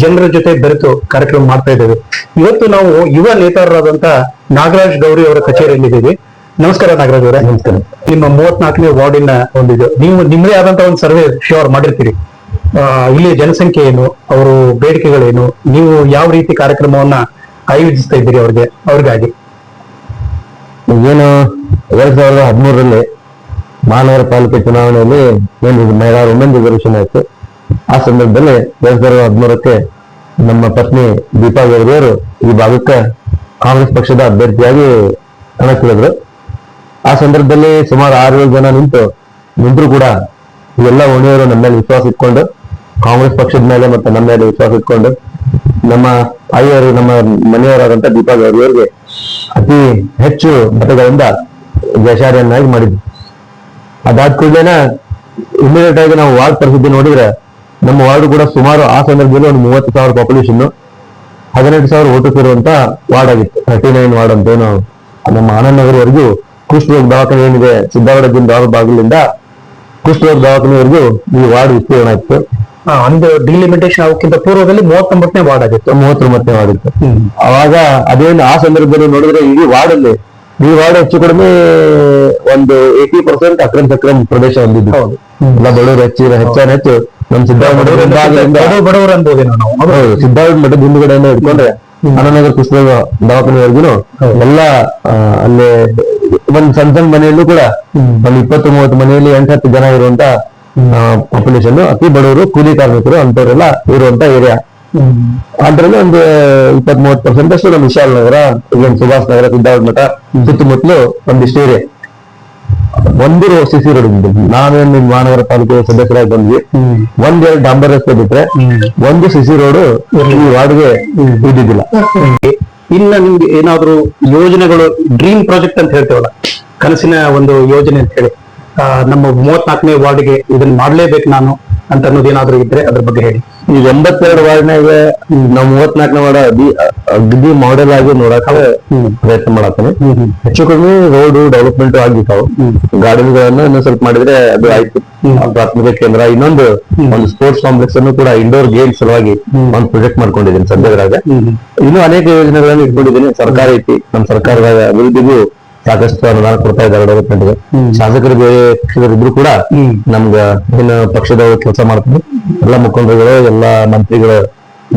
ಜನರ ಜೊತೆ ಬೆರೆತು ಕಾರ್ಯಕ್ರಮ ಮಾಡ್ತಾ ಇದ್ದೇವೆ. ಇವತ್ತು ನಾವು ಯುವ ನೇತಾರರಾದಂತ ನಾಗರಾಜ್ ಗೌರಿ ಅವರ ಕಚೇರಿಯಲ್ಲಿದ್ದೀವಿ. ನಮಸ್ಕಾರ ನಾಗರಾಜ್ ಅವರೇ. ನಮಸ್ಕಾರ. ನಿಮ್ಮ 34ನೇ ವಾರ್ಡಿನ ಒಂದಿದು ನೀವು ನಿಮ್ಮದೇ ಆದಂತಹ ಒಂದು ಸರ್ವೆ ಶೋರ್ ಮಾಡಿರ್ತೀರಿ. ಇಲ್ಲಿ ಜನಸಂಖ್ಯೆ ಏನು, ಅವರು ಬೇಡಿಕೆಗಳೇನು, ನೀವು ಯಾವ ರೀತಿ ಕಾರ್ಯಕ್ರಮವನ್ನ ಆಯೋಜಿಸ್ತಾ ಇದ್ದೀರಿ ಅವ್ರಿಗಾಗಿ? ಏನು 2013ರಲ್ಲಿ ಮಹಾನಗರ ಪಾಲಿಕೆ ಚುನಾವಣೆಯಲ್ಲಿ ಮಹಿಳಾ ವುಮೆನ್ ರಿಸರ್ವೇಶನ್ ಆಯ್ತು. ಆ ಸಂದರ್ಭದಲ್ಲಿ 2013ಕ್ಕೆ ನಮ್ಮ ಪತ್ನಿ ದೀಪಾ ಗೌರಿಯವರು ಈ ಭಾಗಕ್ಕೆ ಕಾಂಗ್ರೆಸ್ ಪಕ್ಷದ ಅಭ್ಯರ್ಥಿಯಾಗಿ ಕಣಕ್ಕಿಳಿದ್ರು. ಆ ಸಂದರ್ಭದಲ್ಲಿ ಸುಮಾರು 6-7 ಜನ ನಿಂತರು ಕೂಡ ಎಲ್ಲ ಓಣಿಯವರು ನಮ್ಮ ಮೇಲೆ ವಿಶ್ವಾಸ ಇಟ್ಕೊಂಡು, ಕಾಂಗ್ರೆಸ್ ಪಕ್ಷದ ಮೇಲೆ ಮತ್ತೆ ನಮ್ಮ ಮೇಲೆ ವಿಶ್ವಾಸ ಇಟ್ಕೊಂಡು ನಮ್ಮ ಆಯ್ಯವರು, ನಮ್ಮ ಮನೆಯವರಾದಂತ ದೀಪಾ ಗೌರಿಯವರಿಗೆ ಅತಿ ಹೆಚ್ಚು ಮತಗಳಿಂದ ಜಯಶಾಲಿಯನ್ನಾಗಿ ಮಾಡಿದ್ವಿ. ಅದಾದ ಕೂಡಲೇನ ಇಮಿಡಿಯೇಟ್ ಆಗಿ ನಾವು ವಾರ್ಡ್ ಪರಿಸ್ಥಿತಿ ನೋಡಿದ್ರೆ ನಮ್ಮ ವಾರ್ಡ್ ಕೂಡ ಸುಮಾರು ಆ ಸಂದರ್ಭದಲ್ಲಿ ಒಂದು 30,000 ಪಾಪ್ಯುಲೇಷನ್, 18,000 ವೋಟರ್ಸ್ ಇರುವಂತ ವಾರ್ಡ್ ಆಗಿತ್ತು. 39 ವಾರ್ಡ್ ಅಂತ ಏನು ನಮ್ಮ ಆನಂದನಗರವರೆಗೂ ಕುಷ್ಠರೋಗ ದವಾಖಾನೆ ಏನಿದೆ ಸಿದ್ದಾವಡ ಬಾಗಿಲಿಂದ ಕುಷ್ಠರೋಗ ದವಾಖಾನೆವರೆಗೂ ಈ ವಾರ್ಡ್ ವಿಸ್ತೀರ್ಣ ಇತ್ತು. ಒಂದು ಡಿಲಿಮಿಟೇಷನ್ ಆಗೋಕ್ಕಿಂತ ಪೂರ್ವದಲ್ಲಿ 39ನೇ ವಾರ್ಡ್ ಆಗಿತ್ತು. 39ನೇ ವಾರ್ಡ್ ಇತ್ತು. ಅವಾಗ ಅದೇನು ಆ ಸಂದರ್ಭದಲ್ಲಿ ನೋಡಿದ್ರೆ ಈ ವಾರ್ಡ್ ಹೆಚ್ಚು ಕಡಿಮೆ ಒಂದು 80% ಅಕ್ರಮ ಸಕ್ರಮ ಪ್ರದೇಶ ಹೊಂದಿದ್ದು. ಎಲ್ಲ ಬಡವರು ಹೆಚ್ಚು ನಮ್ಮ ಸಿದ್ದಾವಡ ಬಡವರು ಅನ್ಬೋದೇನೋ ನಾವು. ಸಿದ್ದಾವಡ ಮಠದ ಹಿಂದುಗಡೆಯಿಂದ ಹಿಡ್ಕೊಂಡ್ರೆ ಆನಂದನಗರ ಕುಷ್ಠರೋಗ ದವಾಖಾನೆವರೆಗೂ ಎಲ್ಲ ಅಲ್ಲಿ ಒಂದ್ ಸಣ್ಣ ಮನೆಯಲ್ಲೂ ಕೂಡ ಒಂದು 20-30 ಮನೆಯಲ್ಲಿ 8-10 ಜನ ಇರುವಂತ ಪಾಪ್ಯುಲೇಷನ್, ಅತಿ ಬಡವರು, ಕೂಲಿ ಕಾರ್ಮಿಕರು ಅಂತವರೆಲ್ಲ ಇರುವಂತ ಏರಿಯಾ. ಅದ್ರಲ್ಲಿ ಒಂದು 20-30% ಅಷ್ಟು ನಮ್ಮ ವಿಶಾಲ್ ನಗರ, ಸುಭಾಷ್ ನಗರ, ಸಿದ್ದಾವಡ ಮಠ ಸುತ್ತಮುತ್ತಲು ಒಂದಿಷ್ಟು ಏರಿಯಾ. ಒಂದು CC ರೋಡ್ ಇದ್ದು, ನಾವೇನು ಮಹಾನಗರ ಪಾಲಿಕೆ ಸದಸ್ಯರಾಗಿ ಬಂದ್ವಿ. 1-2 ಡಾಂಬರ್ ರಸ್ತೆ ಬಿಟ್ರೆ ಒಂದು CC ರೋಡ್ ಈ ವಾರ್ಡ್ಗೆ ಇದ್ದಿದ್ದಿಲ್ಲ. ಇನ್ನ ನಿಮ್ಗೆ ಏನಾದ್ರು ಯೋಜನೆಗಳು, ಡ್ರೀಮ್ ಪ್ರಾಜೆಕ್ಟ್ ಅಂತ ಹೇಳ್ತೇವಲ್ಲ, ಕನಸಿನ ಒಂದು ಯೋಜನೆ ಅಂತ ಹೇಳಿ, ನಮ್ಮ 34ನೇ ವಾರ್ಡ್ಗೆ ಇದನ್ನ ಮಾಡ್ಲೇಬೇಕು ನಾನು ಅಂತ ಅನ್ನೋದೇನಾದ್ರೂ ಇದ್ರೆ ಅದ್ರ ಬಗ್ಗೆ ಹೇಳಿ. ಈ 82 ವಾರ್ಡ್ನಾಗ ನಾವು 34ನೇ ವಾರ್ಡ್ ಅಗದಿ ಮಾಡೆಲ್ ಆಗಿ ನೋಡಕ ಪ್ರಯತ್ನ ಮಾಡತ್ತಾನೆ. ಹೆಚ್ಚು ಕಡಿಮೆ ರೋಡ್ ಡೆವಲಪ್ಮೆಂಟ್ ಆಗಿರ್ತಾವ. ಗಾರ್ಡನ್ಗಳನ್ನ ಇನ್ನೊಂದ್ ಸ್ವಲ್ಪ ಮಾಡಿದ್ರೆ ಅದು ಆಯ್ತು. ಪ್ರಾಥಮಿಕ ಕೇಂದ್ರ, ಇನ್ನೊಂದು ಒಂದು ಸ್ಪೋರ್ಟ್ಸ್ ಕಾಂಪ್ಲೆಕ್ಸ್ ಅನ್ನು ಕೂಡ ಇಂಡೋರ್ ಗೇಮ್ಸ್ ಸಲುವಾಗಿ ಒಂದು ಪ್ರಾಜೆಕ್ಟ್ ಮಾಡ್ಕೊಂಡಿದ್ದೀನಿ ಸದ್ಯದ್ರಾಗ. ಇನ್ನೂ ಅನೇಕ ಯೋಜನೆಗಳನ್ನ ಇಟ್ಕೊಂಡಿದ್ದೀನಿ. ಸರ್ಕಾರ ಐತಿ, ನಮ್ಮ ಸರ್ಕಾರದ ಅಭಿವೃದ್ಧಿಗೂ ಸಾಕಷ್ಟು ಅನುದಾನ ಕೊಡ್ತಾ ಇದ್ದಾರೆ ಡೆವಲಪ್ಮೆಂಟ್ಗೆ. ಶಾಸಕರು ಬೇರೆ ಪಕ್ಷದವರಿದ್ರು ಕೂಡ ನಮ್ಗ ಏನು ಪಕ್ಷದವರು ಕೆಲಸ ಮಾಡ್ತಾರೆ. ಎಲ್ಲ ಮುಖಂಡರುಗಳು, ಎಲ್ಲ ಮಂತ್ರಿಗಳ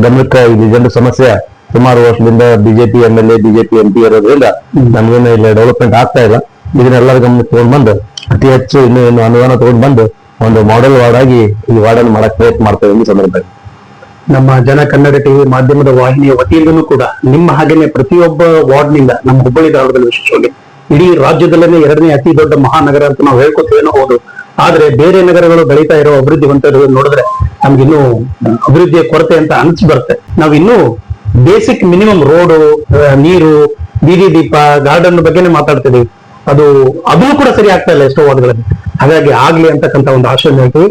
ಗಮನಕ್ಕೆ ಇದು ಜನರ ಸಮಸ್ಯೆ ಸುಮಾರು ವರ್ಷದಿಂದ ಬಿಜೆಪಿ MLA, ಬಿಜೆಪಿ MP ಇರೋದ್ರಿಂದ ನಮ್ಗೇನು ಇಲ್ಲಿ ಡೆವಲಪ್ಮೆಂಟ್ ಆಗ್ತಾ ಇಲ್ಲ. ಇದನ್ನೆಲ್ಲರ ಗಮನಕ್ಕೆ ತಗೊಂಡ್ ಬಂದು ಅತಿ ಹೆಚ್ಚು ಇನ್ನು ಅನುದಾನ ತಗೊಂಡ್ ಬಂದು ಒಂದು ಮಾಡೆಲ್ ವಾರ್ಡ್ ಆಗಿ ಈ ವಾರ್ಡ್ ಅನ್ನು ಮಾಡಕ್ ಪ್ರಯತ್ನ ಮಾಡ್ತೇವೆ ಈ ಸಂದರ್ಭದಲ್ಲಿ. ನಮ್ಮ ಜನ ಕನ್ನಡ ಟಿವಿ ಮಾಧ್ಯಮದ ವಾಹಿನಿಯ ವತಿಯಿಂದನೂ ಕೂಡ ನಿಮ್ಮ ಹಾಗೇನೆ ಪ್ರತಿಯೊಬ್ಬ ವಾರ್ಡ್ನಿಂದ, ನಮ್ಮ ಹುಬ್ಬಳ್ಳಿ ಧಾರವಾಡದಲ್ಲಿ ವಿಶೇಷವಾಗಿ ಇಡೀ ರಾಜ್ಯದಲ್ಲೇ 2ನೇ ಅತಿ ದೊಡ್ಡ ಮಹಾನಗರ ಅಂತ ನಾವು ಹೇಳ್ಕೊತೇನೋ ಹೌದು, ಆದ್ರೆ ಬೇರೆ ನಗರಗಳು ಬೆಳೀತಾ ಇರೋ ಅಭಿವೃದ್ಧಿವಂತರು ನೋಡಿದ್ರೆ ನಮ್ಗಿನ್ನೂ ಅಭಿವೃದ್ಧಿಯ ಕೊರತೆ ಅಂತ ಅನಿಸಿ ಬರುತ್ತೆ. ನಾವಿನ್ನೂ ಬೇಸಿಕ್ ಮಿನಿಮಮ್ ರೋಡು, ನೀರು, ಬೀದಿ ದೀಪ, ಗಾರ್ಡನ್ ಬಗ್ಗೆನೇ ಮಾತಾಡ್ತಿದೀವಿ. ಅದು ಕೂಡ ಸರಿ ಆಗ್ತಾ ಇಲ್ಲ ಎಷ್ಟೋ ವಾರ್ಡ್ಗಳಲ್ಲಿ. ಹಾಗಾಗಿ ಆಗ್ಲಿ ಅಂತಕ್ಕಂಥ ಒಂದು ಆಶಯ ಹೇಳ್ತೀವಿ.